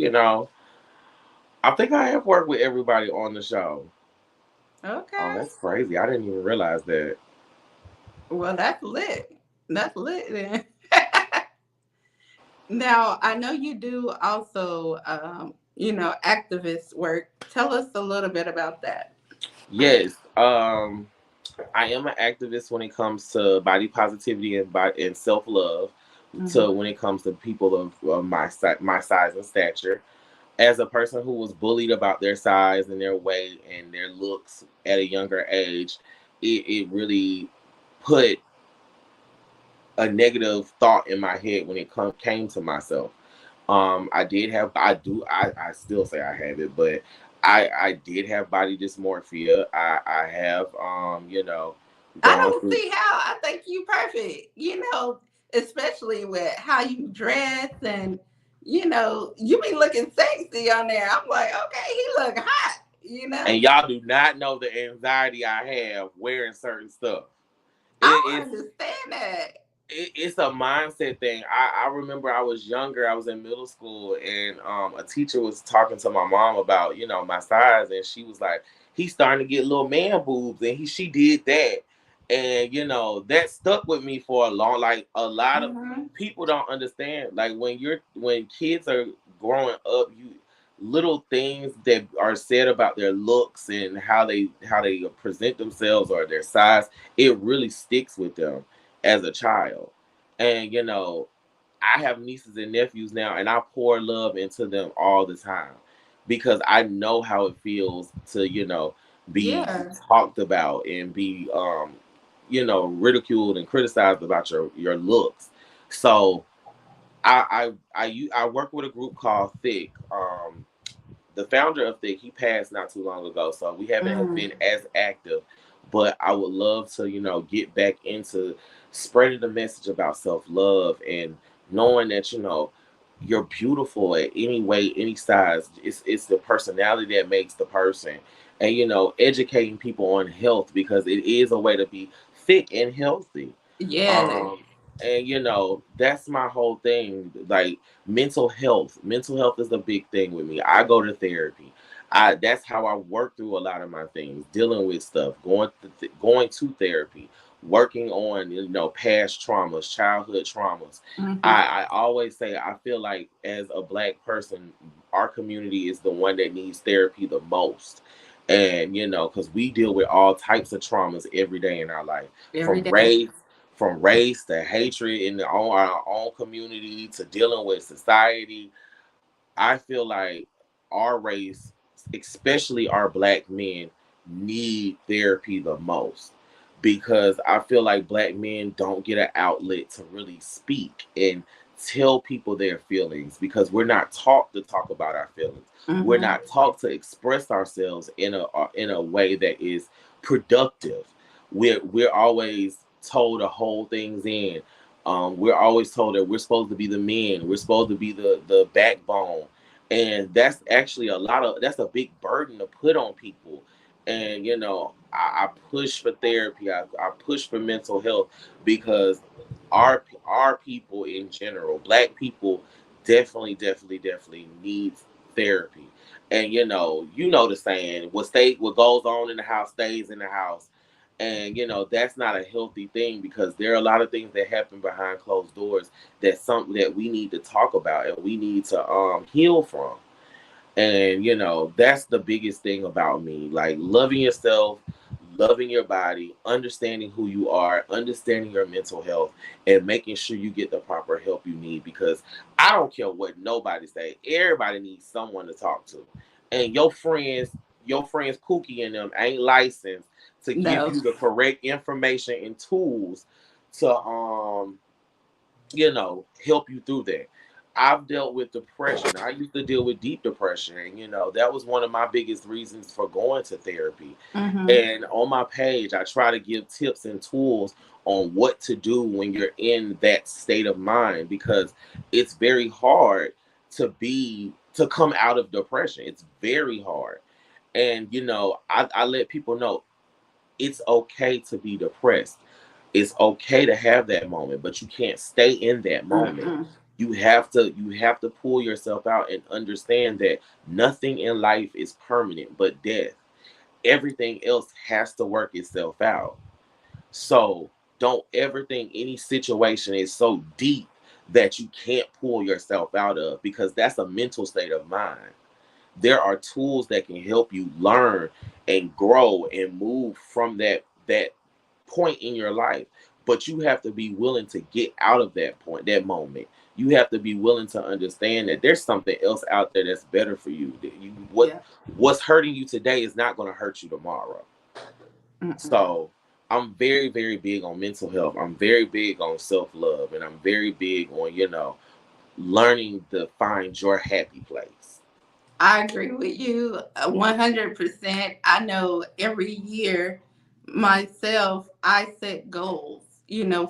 I think I have worked with everybody on the show. Oh, Okay. that's crazy. I didn't even realize that. Well, that's lit. That's lit then. Now, I know you do also, activist work. Tell us a little bit about that. Yes. I am an activist when it comes to body positivity and self love. Hmm. To when it comes to people of my size and stature. As a person who was bullied about their size and their weight and their looks at a younger age, it really put a negative thought in my head when came to myself. I still say I have it, but I did have body dysmorphia. I have I gone don't through. see how. I think you perfect. Especially with how you dress and you be looking sexy on there. I'm like, okay, he look hot. you know? And y'all do not know the anxiety I have wearing certain stuff. I It's don't understand that. it's a mindset thing. I remember I was younger. I was in middle school, and a teacher was talking to my mom about my size, and she was like, "He's starting to get little man boobs," and she did that, and that stuck with me for a long. Like a lot of Mm-hmm. people don't understand. Like when kids are growing up, you little things that are said about their looks and how they present themselves or their size, it really sticks with them as a child. And I have nieces and nephews now, and I pour love into them all the time because I know how it feels to be Yeah. talked about and be ridiculed and criticized about your looks. So I work with a group called Thick. The founder of Thick, he passed not too long ago, so we haven't Mm. been as active. But I would love to, get back into spreading the message about self love and knowing that you're beautiful at any weight, any size. It's the personality that makes the person, and educating people on health because it is a way to be fit and healthy. Yeah. Um, and that's my whole thing. Like mental health is a big thing with me. I go to therapy. That's how I work through a lot of my things, dealing with stuff, going to therapy, working on past traumas, childhood traumas. Mm-hmm. I always say I feel like as a black person, our community is the one that needs therapy the most. And because we deal with all types of traumas every day in our life, Every from day. race to hatred in our own community to dealing with society. I feel like our race, especially our black men, need therapy the most because I feel like black men don't get an outlet to really speak and tell people their feelings because we're not taught to talk about our feelings. We're Mm-hmm. not taught to express ourselves in a way that is productive. We're always told to hold things in. We're always told that we're supposed to be the men. We're supposed to be the backbone, and that's a big burden to put on people. And I push for therapy. I push for mental health because our people in general, black people, definitely needs therapy. And the saying, what goes on in the house stays in the house. And that's not a healthy thing because there are a lot of things that happen behind closed doors that's something that we need to talk about and we need to heal from. And that's the biggest thing about me. Like loving yourself, loving your body, understanding who you are, understanding your mental health, and making sure you get the proper help you need because I don't care what nobody say. Everybody needs someone to talk to. And your friends Pookie and them ain't licensed to give No. you the correct information and tools to help you through that. I've dealt with depression. I used to deal with deep depression, and that was one of my biggest reasons for going to therapy. Mm-hmm. And on my page, I try to give tips and tools on what to do when you're in that state of mind because it's very hard to come out of depression. It's very hard. And I let people know it's okay to be depressed. It's okay to have that moment, but you can't stay in that moment. Mm-mm. You have to pull yourself out and understand that nothing in life is permanent but death. Everything else has to work itself out. So don't ever think any situation is so deep that you can't pull yourself out of because that's a mental state of mind. There are tools that can help you learn and grow and move from that point in your life, but you have to be willing to get out of that point, that moment. You have to be willing to understand that there's something else out there that's better for you. That Yeah. what's hurting you today is not going to hurt you tomorrow. Mm-mm. So I'm very, very big on mental health. I'm very big on self love, and I'm very big on learning to find your happy place. I agree with you 100%. I know every year myself, I set goals,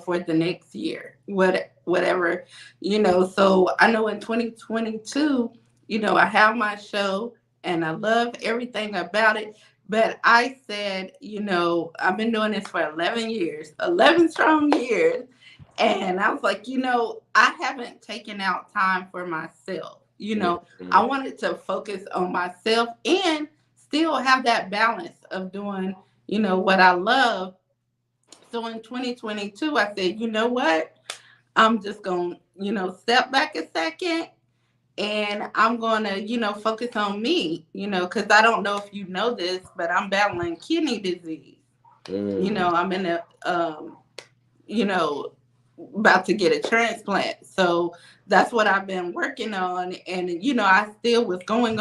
for the next year, whatever. So I know in 2022, I have my show. and I love everything about it. But I said, I've been doing this for 11 years, 11 strong years. And I was like, I haven't taken out time for myself. I Mhm. wanted to focus on myself and still have that balance of doing, what I love. So in 2022, I said, you know what? I'm just going to, step back a second, and I'm going to, focus on me, because I don't know if you know this, but I'm battling kidney disease. Mm. I'm in a, you know, about to get a transplant. So that's what I've been working on. And, I still was going,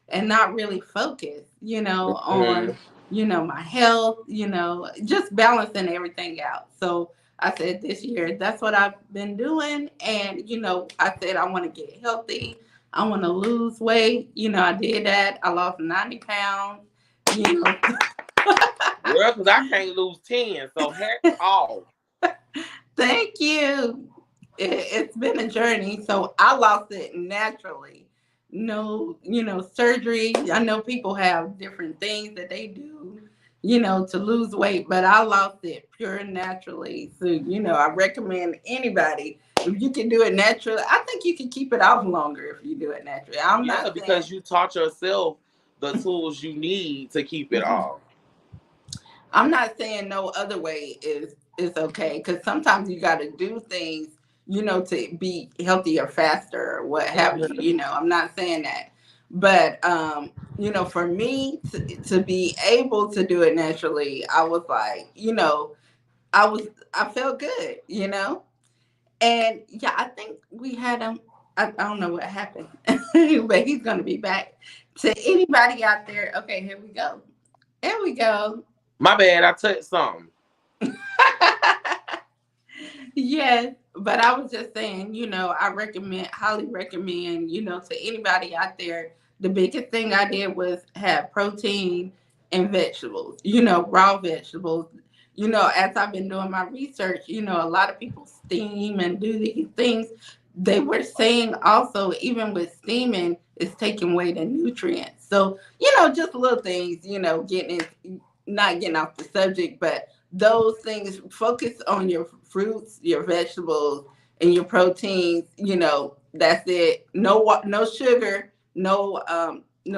and not really focused, on, Mhm. my health, just balancing everything out. So I said this year, that's what I've been doing. And, I said, I want to get healthy. I want to lose weight. I did that. I lost 90 pounds, you know. Well, because I can't lose 10, so hats off. Thank you. It's been a journey. So I lost it naturally. No, surgery. I know people have different things that they do, to lose weight, but I lost it pure naturally. So, I recommend anybody, if you can do it naturally, I think you can keep it off longer if you do it naturally. I'm Yeah, not saying. because you taught yourself the tools you need to keep it Mhm. off. I'm not saying no other way is okay, because sometimes you got to do things, to be healthier faster or what have you. Mhm. I'm not saying that, but for me to be able to do it naturally, I was like, I felt good, and yeah, I think we had him. I don't know what happened, but he's gonna be back. To anybody out there, okay, here we go. Here we go. My bad, I touched something. Yes, but I was just saying, I highly recommend, to anybody out there. The biggest thing I did was have protein and vegetables, raw vegetables. As I've been doing my research, a lot of people steam and do these things. They were saying also, even with steaming, it's taking away the nutrients. So, just little things, not getting off the subject, but those things, focus on your fruits, your vegetables, and your proteins. That's it. No sugar, no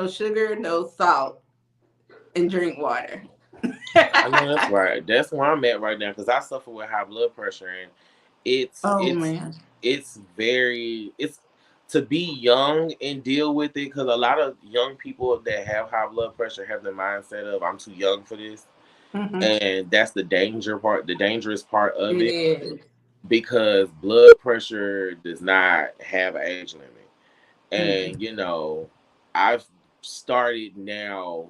sugar, no salt, and drink water. I know that's right. That's where I'm at right now because I suffer with high blood pressure, and it's Oh it's man. it's very it's to be young and deal with it because a lot of young people that have high blood pressure have the mindset of I'm too young for this, Hmm. and that's the dangerous part of It it is. because blood pressure does not have an age limit. Mm-mm. And I've started now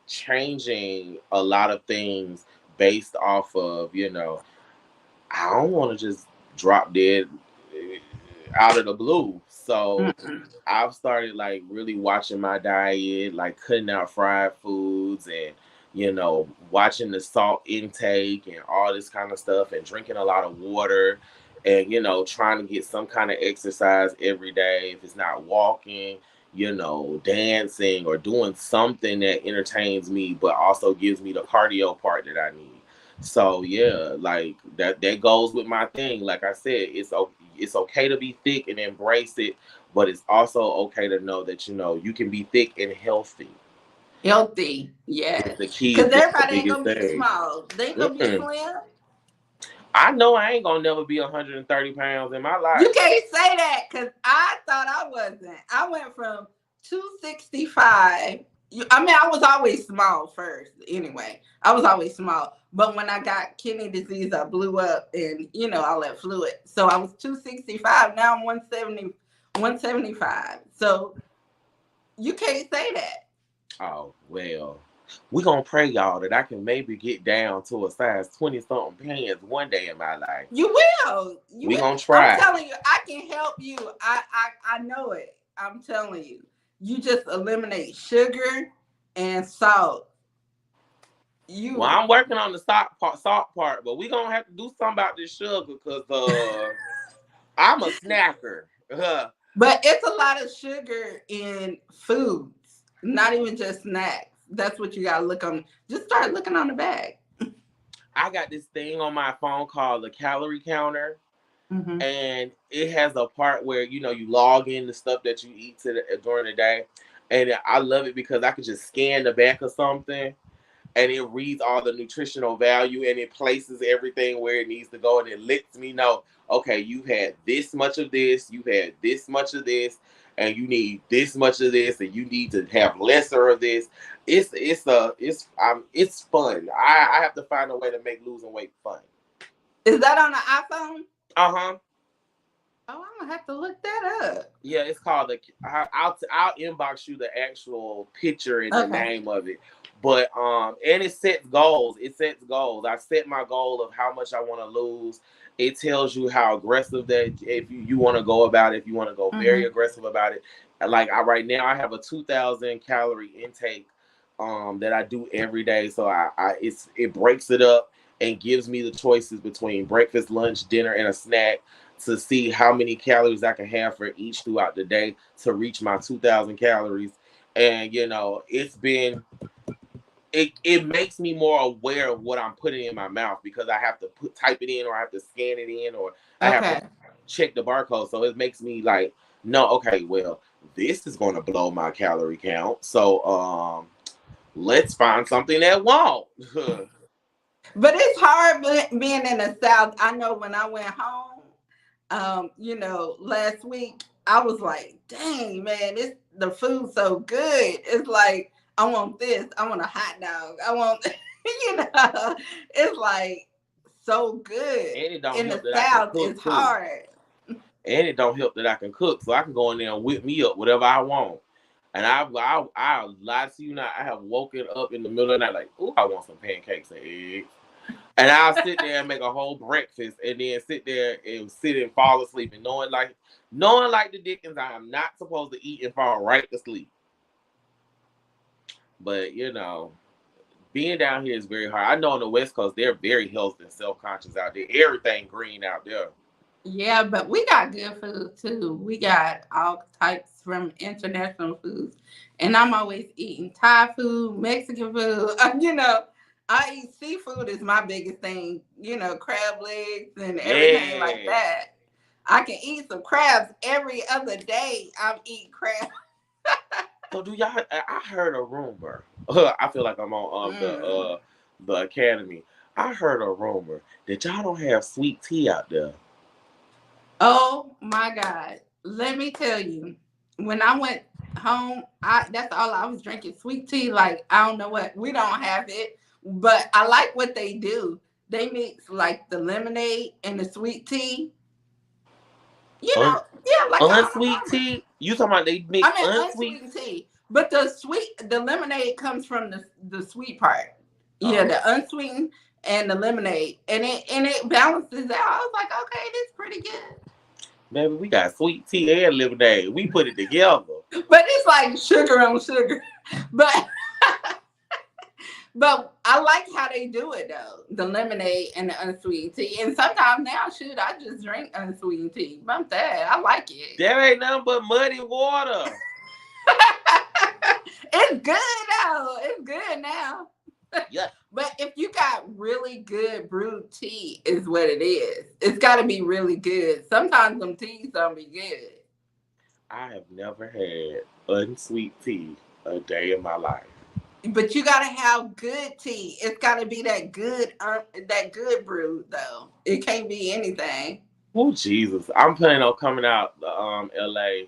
changing a lot of things based off of I don't want to just drop dead out of the blue. So Mm-mm. I've started like really watching my diet, like cutting out fried foods and watching the salt intake and all this kind of stuff and drinking a lot of water and trying to get some kind of exercise every day if it's not walking, dancing or doing something that entertains me but also gives me the cardio part that I need. So yeah, like that goes with my thing. Like I said, it's okay to be thick and embrace it, but it's also okay to know that you can be thick and healthy. Healthy, It's yes. the key. Because It's the everybody ain't biggest gonna be thing. small. They ain't gonna be Mm-mm. slim. I know I ain't gonna never be 130 pounds in my You life. can't say that, because I thought I wasn't. I went from 265. I mean, I was always small first, anyway. I was always small. But when I got kidney disease, I blew up and, all that fluid. So I was 265. Now I'm 175. So you can't say that. Oh well, we gonna pray y'all that I can maybe get down to a size 20 something pants one day in my life. You will. You We will. gonna I'm try. telling you, I can help you. I know it. I'm telling you. You just eliminate sugar and salt. Well, You I'm working on the salt part, but we gonna have to do something about this sugar because I'm a snacker. But it's a lot of sugar in foods. Not even just snacks. That's what you gotta look on. Just start looking on the bag. I got this thing on my phone called the calorie counter, Mm-hmm. and it has a part where you log in the stuff that you eat during the day, and I love it because I could just scan the back of something, and it reads all the nutritional value, and it places everything where it needs to go, and it lets me know, okay, you've had this much of this, you've had this much of this, and you need this much of this, and you need to have lesser of this. It's fun. I have to find a way to make losing weight fun. Is that on the iPhone? Uh-huh. Oh, I'm gonna have to look that up. Yeah, it's called I'll inbox you the actual picture and the Okay. name of it. But and it sets goals. It sets goals. I set my goal of how much I want to lose. It tells you how aggressive that if you want to go about it, if you want to go very Mm-hmm. aggressive about it. Like right now I have a 2,000 calorie intake that I do every day. So it breaks it up and gives me the choices between breakfast, lunch, dinner, and a snack to see how many calories I can have for each throughout the day to reach my 2,000 calories. And it makes me more aware of what I'm putting in my mouth because I have to type it in, or I have to scan it in, or I have to Okay. check the barcode. So it makes me like, no, okay, well, this is going to blow my calorie count. So let's find something that won't. But it's hard being in the South. I know when I went home, last week, I was like, dang, man, the food's so good. It's like, I want this. I want a hot dog. I want, it's like so good. And it don't In help the that I can South, cook it's too. hard. And it don't help that I can cook, so I can go in there and whip me up whatever I want. And I lie to you not, I have woken up in the middle of the night like, ooh, I want some pancakes and eggs. And I'll sit there and make a whole breakfast, and then sit and fall asleep, and knowing like the Dickens, I am not supposed to eat and fall right to sleep. But being down here is very hard. I know on the West Coast they're very health and self conscious out there. Everything green out there. Yeah, but we got good food too. We got all types from international foods. And I'm always eating Thai food, Mexican food. I eat seafood is my biggest thing, crab legs and everything like Yeah. that. I can eat some crabs every other day. I'm eating crab. So do y'all? I heard a rumor. I feel like I'm on Mm. the academy. I heard a rumor that y'all don't have sweet tea out there. Oh my God. Let me tell you, when I went home, that's all I was drinking, sweet tea. Like, I don't know what, we don't have it, but I like what they do. They mix like the lemonade and the sweet tea. Un- Yeah, like an unsweet aroma. tea? You talking about they mix I mean unsweet? unsweetened tea. But the lemonade comes from the sweet part. Yeah, Oh, the unsweetened and the lemonade. And it balances out. I was like, okay, this is pretty good. baby, we got sweet tea and lemonade. We put it together. But it's like sugar on sugar. But but I like how they do it though. The lemonade and the unsweetened tea. And sometimes now, shoot, I just drink unsweetened tea. Bump that. I like it. That ain't nothing but muddy water. It's good though. It's good now. Yeah, But if you got really good brewed tea, is what it is. It's got to be really good. Sometimes them teas don't be good. I have never had unsweet tea a day in my life. But you gotta have good tea. It's gotta be that good brew though. It can't be anything. Oh Jesus! I'm planning on coming out LA.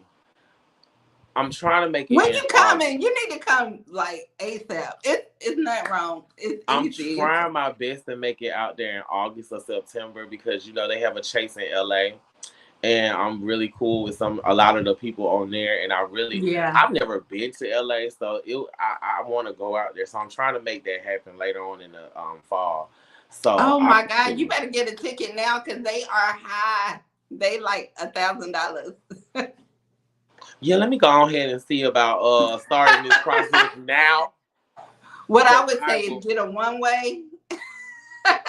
I'm trying to make it When in you August. coming, you need to come like ASAP. It's not wrong. It's I'm easy. trying my best to make it out there in August or September because they have a chase in LA, and I'm really cool with a lot of the people on there, and Yeah. I've never been to LA, so I want to go out there, so I'm trying to make that happen later on in the fall. So Oh I my God, you better get a ticket now because they are high. They like $1,000. yeah, let me go ahead and see about starting this process now What because I would say is get a one way.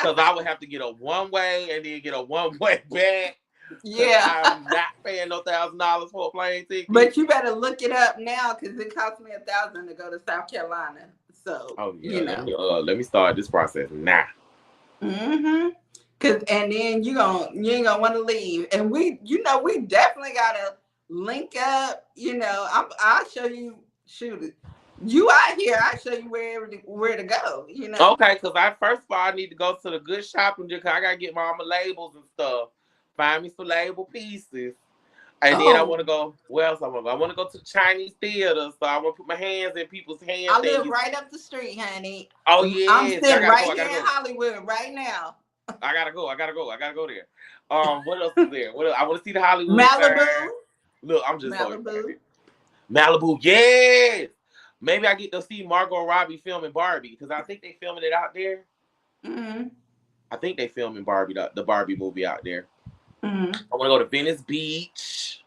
I would have to get a one way and then get a one way back. Cause Yeah. I'm not paying no $1,000 for a plane ticket. But you better look it up now because it cost me 1,000 to go to South Carolina. So, Oh yeah, you know. let me start this process now. Mm-hmm. Cause and then you ain't gonna want to leave. And we definitely gotta link up. I'll show you. Shoot, you out here, I'll show you where to go. Okay, cause I first of all I need to go to the good shopping because I gotta get my mama labels and stuff. Find me some label pieces. And then I Oh, want to go. Where else I want to go? I want to go to the Chinese theater, so I want to put my hands in people's hand I live thingies. right up the street, honey. Oh I'm yes, I sitting gotta go. right I here gotta in go. Hollywood right now. I gotta go. I gotta go. I gotta go there. What else is there? What else? I want to see the Hollywood Malibu, sign. Look, I'm just so Malibu. excited. Malibu, yes. Maybe I get to see Margot Robbie filming Barbie because I think they filming it out there. Mm-hmm. I think they filming Barbie, the Barbie movie out there. Mm-hmm. I want to go to Venice Beach.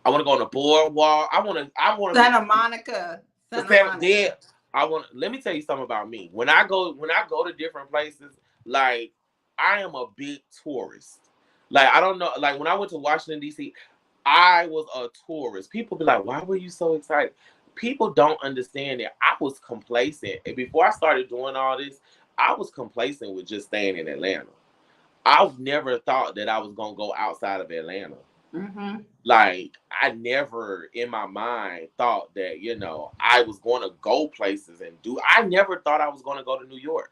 I want to go on the boardwalk. I want to be Santa Monica, Santa Then Monica. let me tell you something about me. When I go to different places, like I am a big tourist. Like I don't know, like when I went to Washington D.C., I was a tourist. People be like, "Why were you so excited?" People don't understand that I was complacent. And before I started doing all this, I was complacent with just staying in Atlanta. I've never thought that I was gonna go outside of Atlanta. Mm-hmm. Like I never in my mind thought that I was going to go places and do. I never thought I was going to go to New York.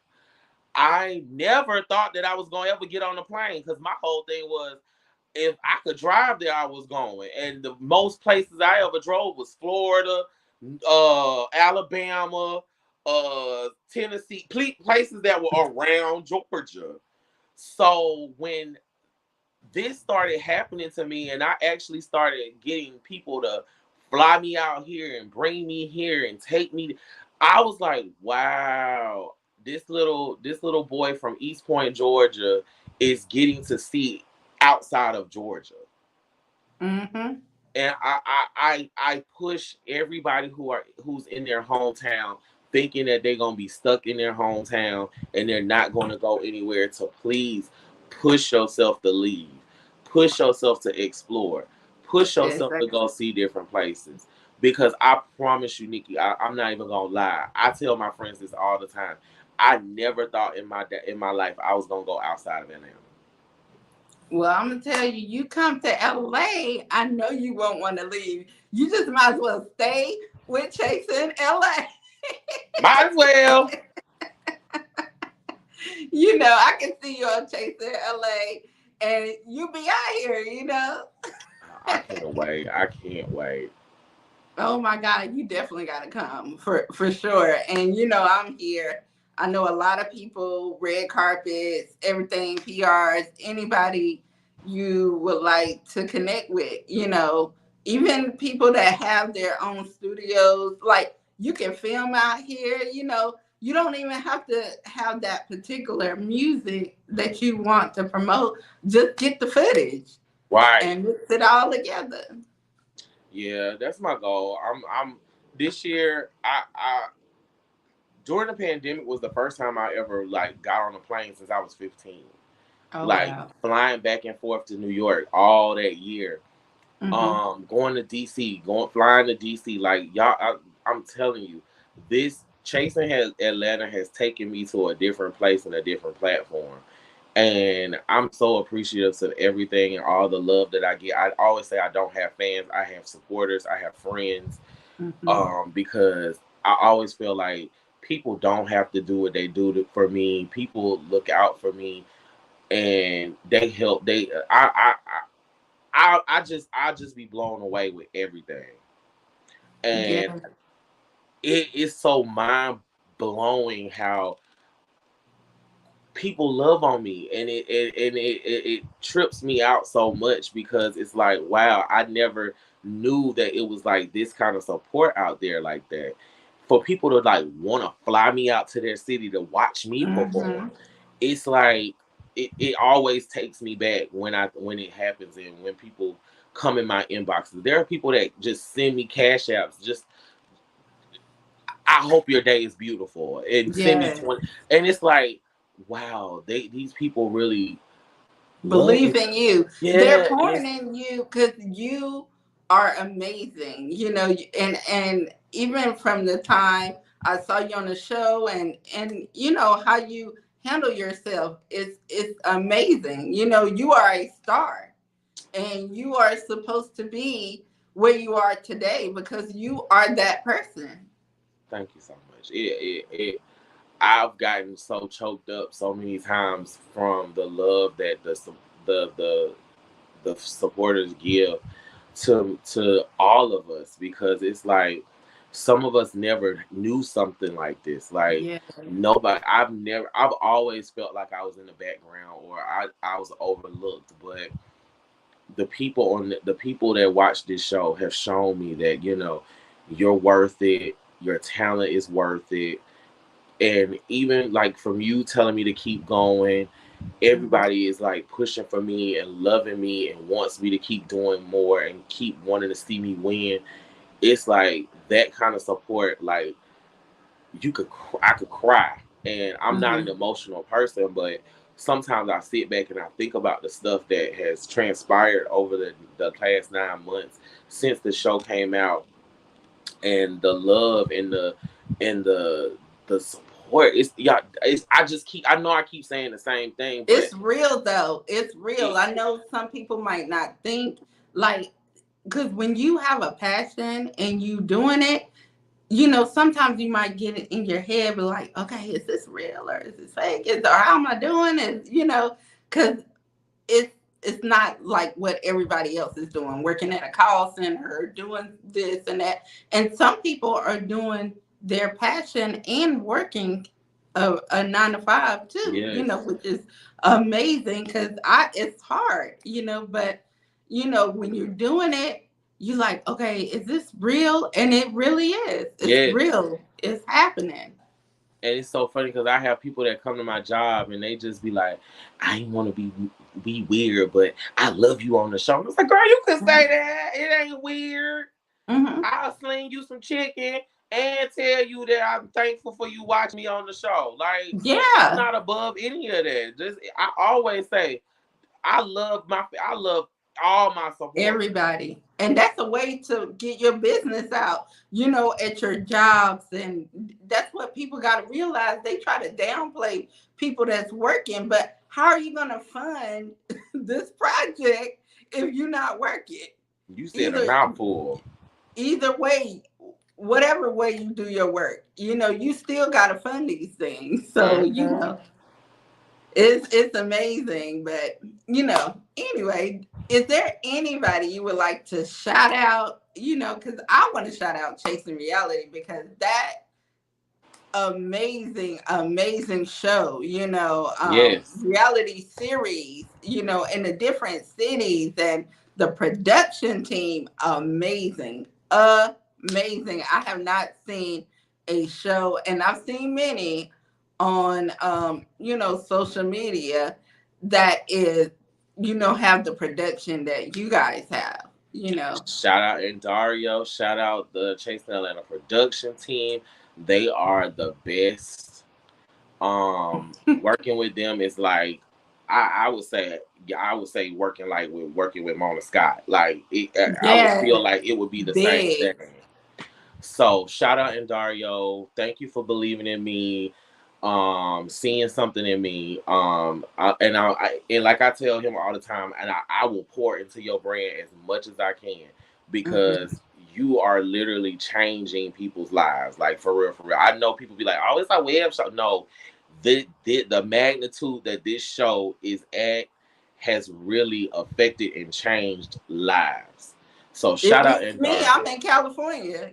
I never thought that I was going to ever get on a plane because my whole thing was if I could drive there I was going, and the most places I ever drove was Florida, Alabama, Tennessee, places that were around Georgia. So when this started happening to me and I actually started getting people to fly me out here and bring me here and take me, I was like, wow, this little boy from East Point, Georgia is getting to see outside of Georgia. Mm-hmm. And I push everybody who's in their hometown thinking that they're gonna be stuck in their hometown and they're not gonna go anywhere to please push yourself to leave, push yourself to explore, push yourself to Exactly. go see different places. Because I promise you, Nikki, I'm not even gonna lie. I tell my friends this all the time. I never thought in my life I was gonna go outside of Atlanta. Well, I'm gonna tell you, you come to LA, I know you won't want to leave. You just might as well stay with Chase in LA. Might as well. I can see you on Chase in LA and you be out here. I can't wait. I can't wait. Oh my God, you definitely gotta come for sure. And I'm here. I know a lot of people, red carpets, everything, PRs, anybody you would like to connect with, even people that have their own studios, like you can film out here. You don't even have to have that particular music that you want to promote. Just get the footage Right. and mix it all together. Yeah, that's my goal. I'm this year. I during the pandemic was the first time I ever like got on a plane since I was 15. Oh Like wow. flying back and forth to New York all that year. Hmm. Going to DC, flying to DC. Like y'all, I'm telling you, this chasing has Atlanta has taken me to a different place and a different platform. And I'm so appreciative of everything and all the love that I get. I always say I don't have fans, I have supporters, I have friends. Hmm. Because I always feel like people don't have to do what they do for me. People look out for me and they help. I just be blown away with everything, and Yeah. it is so mind blowing how people love on me, and it trips me out so much because it's like, wow, I never knew that it was like this kind of support out there like that. For people to like want to fly me out to their city to watch me perform, Hmm. it's like it always takes me back when it happens and when people come in my inboxes. There are people that just send me cash apps, just I hope your day is beautiful and send me Yeah. 20, and it's like, wow, these people really Love believe is, in you. They're yeah, pouring it's, in you because you are amazing. And even from the time I saw you on the show, and how you handle yourself, it's amazing. You are a star, and you are supposed to be where you are today because you are that person. thank you so much. I've gotten so choked up so many times from the love that the the the supporters give to all of us, because it's like some of us never knew something like this. Like Yeah. nobody, I've always felt like I was in the background, or I was overlooked. But the people that watch this show have shown me that you're worth it. Your talent is worth it. And even like from you telling me to keep going, Mhm. everybody is like pushing for me and loving me and wants me to keep doing more and keep wanting to see me win. It's like that kind of support. Like I could cry, and I'm not an Mhm. emotional person, but sometimes I sit back and I think about the stuff that has transpired over the past 9 months since the show came out, and the love and the support. It's yeah. I know I keep saying the same thing, but It's real though. It's real. it, I know some people might not think like because when you have a passion and you doing it, sometimes you might get it in your head, but like, okay, is this real or is this fake? Or how am I doing? And because it's it's not like what everybody else is doing, working at a call center or doing this and that. And some people are doing their passion and working a 9 to 5 too, yes, which is amazing because it's hard, but when you're doing it, you like, okay, is this real? And it really is. It's yes. real. It's happening. And it's so funny because I have people that come to my job and they just be like, "I ain't want to be weird, but I love you on the show." And it's like, "Girl, you can say that. It ain't weird. Hmm. I'll sling you some chicken and tell you that I'm thankful for you watching me on the show. Like, I'm Yeah. not above any of that. Just I always say I love all my supporters. Everybody. And that's a way to get your business out, at your jobs. And that's what people got to realize. They try to downplay people that's working, but how are you going to fund this project if you're not working? You said a Either, mouthful. either way, whatever way you do your work, you still got to fund these things. So, Hmm. it's amazing, but anyway, is there anybody you would like to shout out? Because I want to shout out Chasing Reality because that amazing show, Yes. reality series, in the different cities and the production team, amazing. I have not seen a show, and I've seen many on social media that is have the production that you guys have. Shout out Dario. Shout out the Chasing Atlanta production team. They are the best. Working with them is like I would say, yeah, I would say working with Mona Scott. Like I would Yes, feel like it would be the same thing. big. So shout out Dario. Thank you for believing in me. Seeing something in me. And like I tell him all the time, and I will pour into your brand as much as I can, Mhm. because you are literally changing people's lives. Like for real, for real. I know people be like, "Oh, it's a web show." No, the magnitude that this show is at has really affected and changed lives. So It shout out beats me. I'm Dario. in California.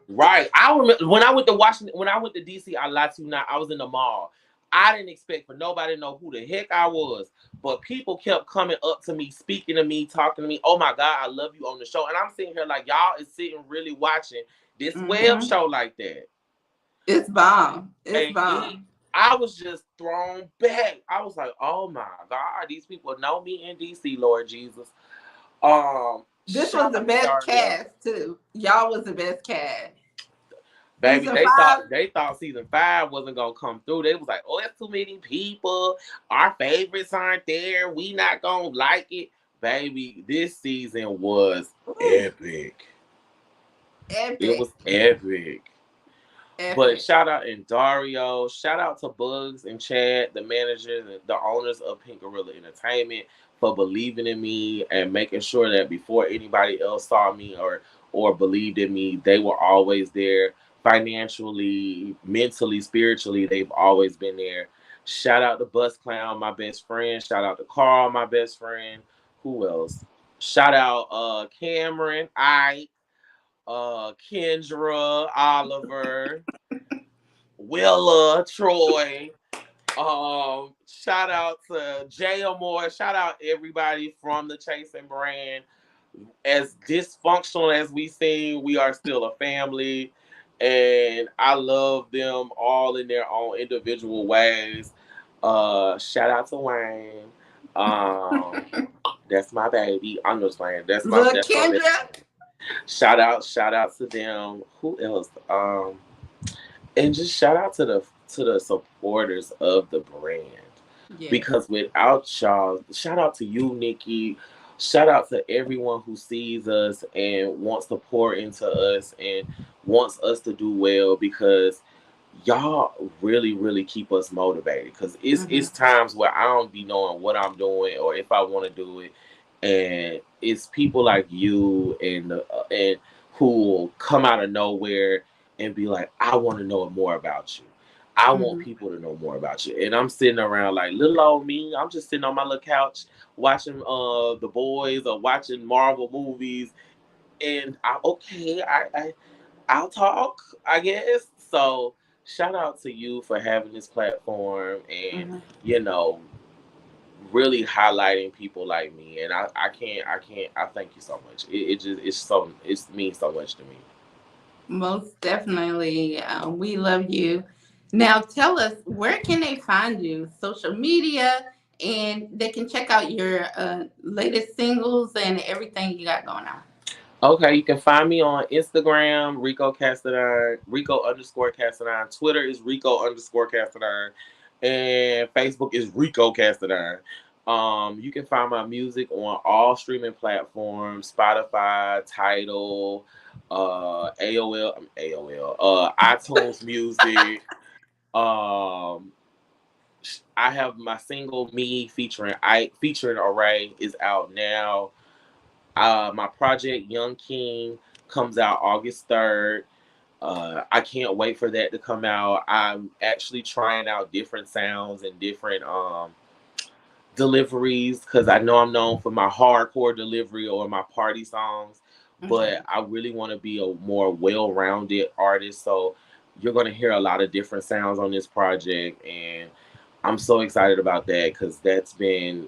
Right. I remember when I went to Washington, when I went to DC, I lied to you not. I was in the mall. I didn't expect for nobody to know who the heck I was. But people kept coming up to me, speaking to me, talking to me. Oh my God, I love you on the show. And I'm sitting here like, y'all is sitting really watching this web Hmm. show like that. It's bomb. It's And it bomb. I was just thrown back. I was like, oh my God, these people know me in DC, Lord Jesus. This Shout was the out to best Dario. cast too. Y'all was the best cast. Baby, Season 5. they thought season 5 wasn't gonna come through. They was like, "Oh, it's too many people. Our favorites aren't there. We not gonna like it." Baby, this season was Ooh, epic. It epic. was epic. But Epic. shout out and Dario, shout out to Bugs and Chad, the managers and the owners of Pink Gorilla Entertainment, for believing in me and making sure that before anybody else saw me or believed in me, they were always there financially, mentally, spiritually. They've always been there. Shout out to Bus Clown, my best friend. Shout out to Carl, my best friend. Who else? Shout out Cameron, Kendra, Oliver, Willa, Troy. Shout out to Jay Moore. Shout out everybody from the Chasing brand. As dysfunctional as we seem, we are still a family, and I love them all in their own individual ways. Shout out to Wayne. Um, that's my baby. I'm just playing. Look, That's my baby. Kendra. Shout out to them. Who else? And just shout out to the supporters of the brand, Yes. because without y'all, shout out to you, Nikki. Shout out to everyone who sees us and wants to pour into us and wants us to do well, because y'all really keep us motivated, because Hmm. it's times where I don't be knowing what I'm doing or if I want to do it, and it's people like you and who will come out of nowhere and be like, I want to know more about you. I want Hmm. people to know more about you. And I'm sitting around like little old me. I'm just sitting on my little couch watching The Boys or watching Marvel movies, and I'll talk, I guess. So shout out to you for having this platform and, Hmm. you know, really highlighting people like me. And I thank you so much. It just it means so much to me. Most definitely. We love you. Now, tell us, where can they find you? Social media, and they can check out your latest singles and everything you got going on. Okay, you can find me on Instagram, Rico Cassadine, Rico underscore Cassadine. Twitter is Rico underscore Cassadine. And Facebook is Rico Cassadine. You can find my music on all streaming platforms, Spotify, Tidal, iTunes Music. Um, I have my single "Me" featuring Array is out now. My project Young King comes out August 3rd. I can't wait for that to come out. I'm actually trying out different sounds and different deliveries, because I know I'm known for my hardcore delivery or my party songs, Okay. but I really want to be a more well-rounded artist. So you're going to hear a lot of different sounds on this project, and I'm so excited about that because that's been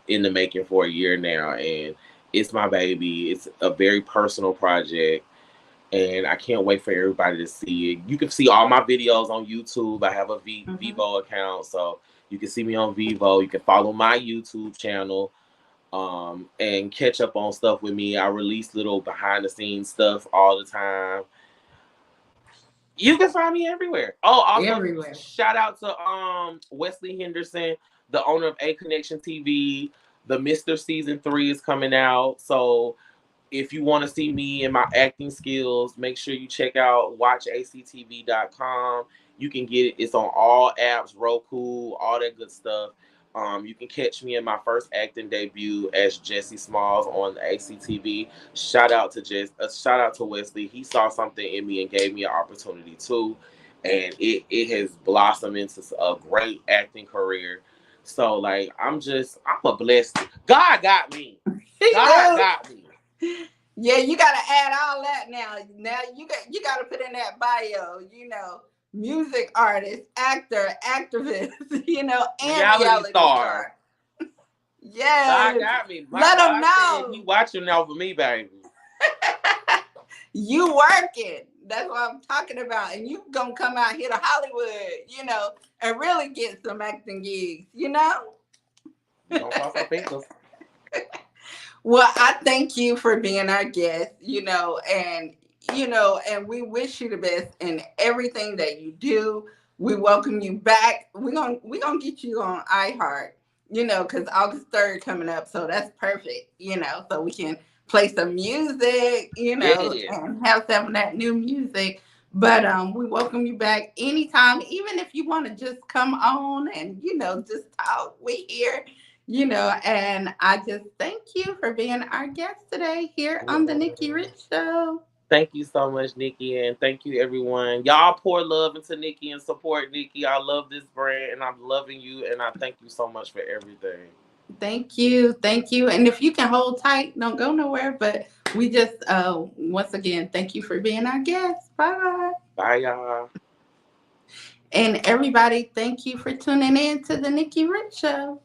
in the making for a year now, and it's my baby. It's a very personal project, and I can't wait for everybody to see it. You can see all my videos on YouTube. I have a Hmm. Vivo account, so you can see me on Vivo. You can follow my YouTube channel, and catch up on stuff with me. I release little behind the scenes stuff all the time. You can find me everywhere. Oh, also Everywhere. shout out to Wesley Henderson, the owner of A Connection TV. The Mister Season 3 is coming out, so if you want to see me and my acting skills, make sure you check out watchactv.com. You can get it. It's on all apps, Roku, all that good stuff. You can catch me in my first acting debut as Jesse Smalls on the ACTV. Shout out to Wesley. He saw something in me and gave me an opportunity too, and it has blossomed into a great acting career. So like I'm a blessed. God got me. He God do. got me. Yeah, you got to add all that now. Now you got to put in that bio. Music artist, actor, activist. And Reality reality star. star. God Yes. got me. Let them God said He know watching out for me, baby. you working. That's what I'm talking about. And you gonna come out here to Hollywood, and really get some acting gigs. We gonna cross our fingers. Well, I thank you for being our guest, and and we wish you the best in everything that you do. We welcome you back. We're gonna get you on iHeart, because August 3rd coming up, so that's perfect, so we can play some music, Yeah. and have some of that new music. But we welcome you back anytime, even if you want to just come on and just talk. We here, and I just thank you for being our guest today here on the Nikki Rich Show. Thank you so much, Nikki, and thank you, everyone. Y'all pour love into Nikki and support Nikki. I love this brand, and I'm loving you, and I thank you so much for everything. Thank you. Thank you. And if you can hold tight, don't go nowhere. But we just, once again, thank you for being our guest. Bye. Bye, y'all. And everybody, thank you for tuning in to the Nikki Rich Show.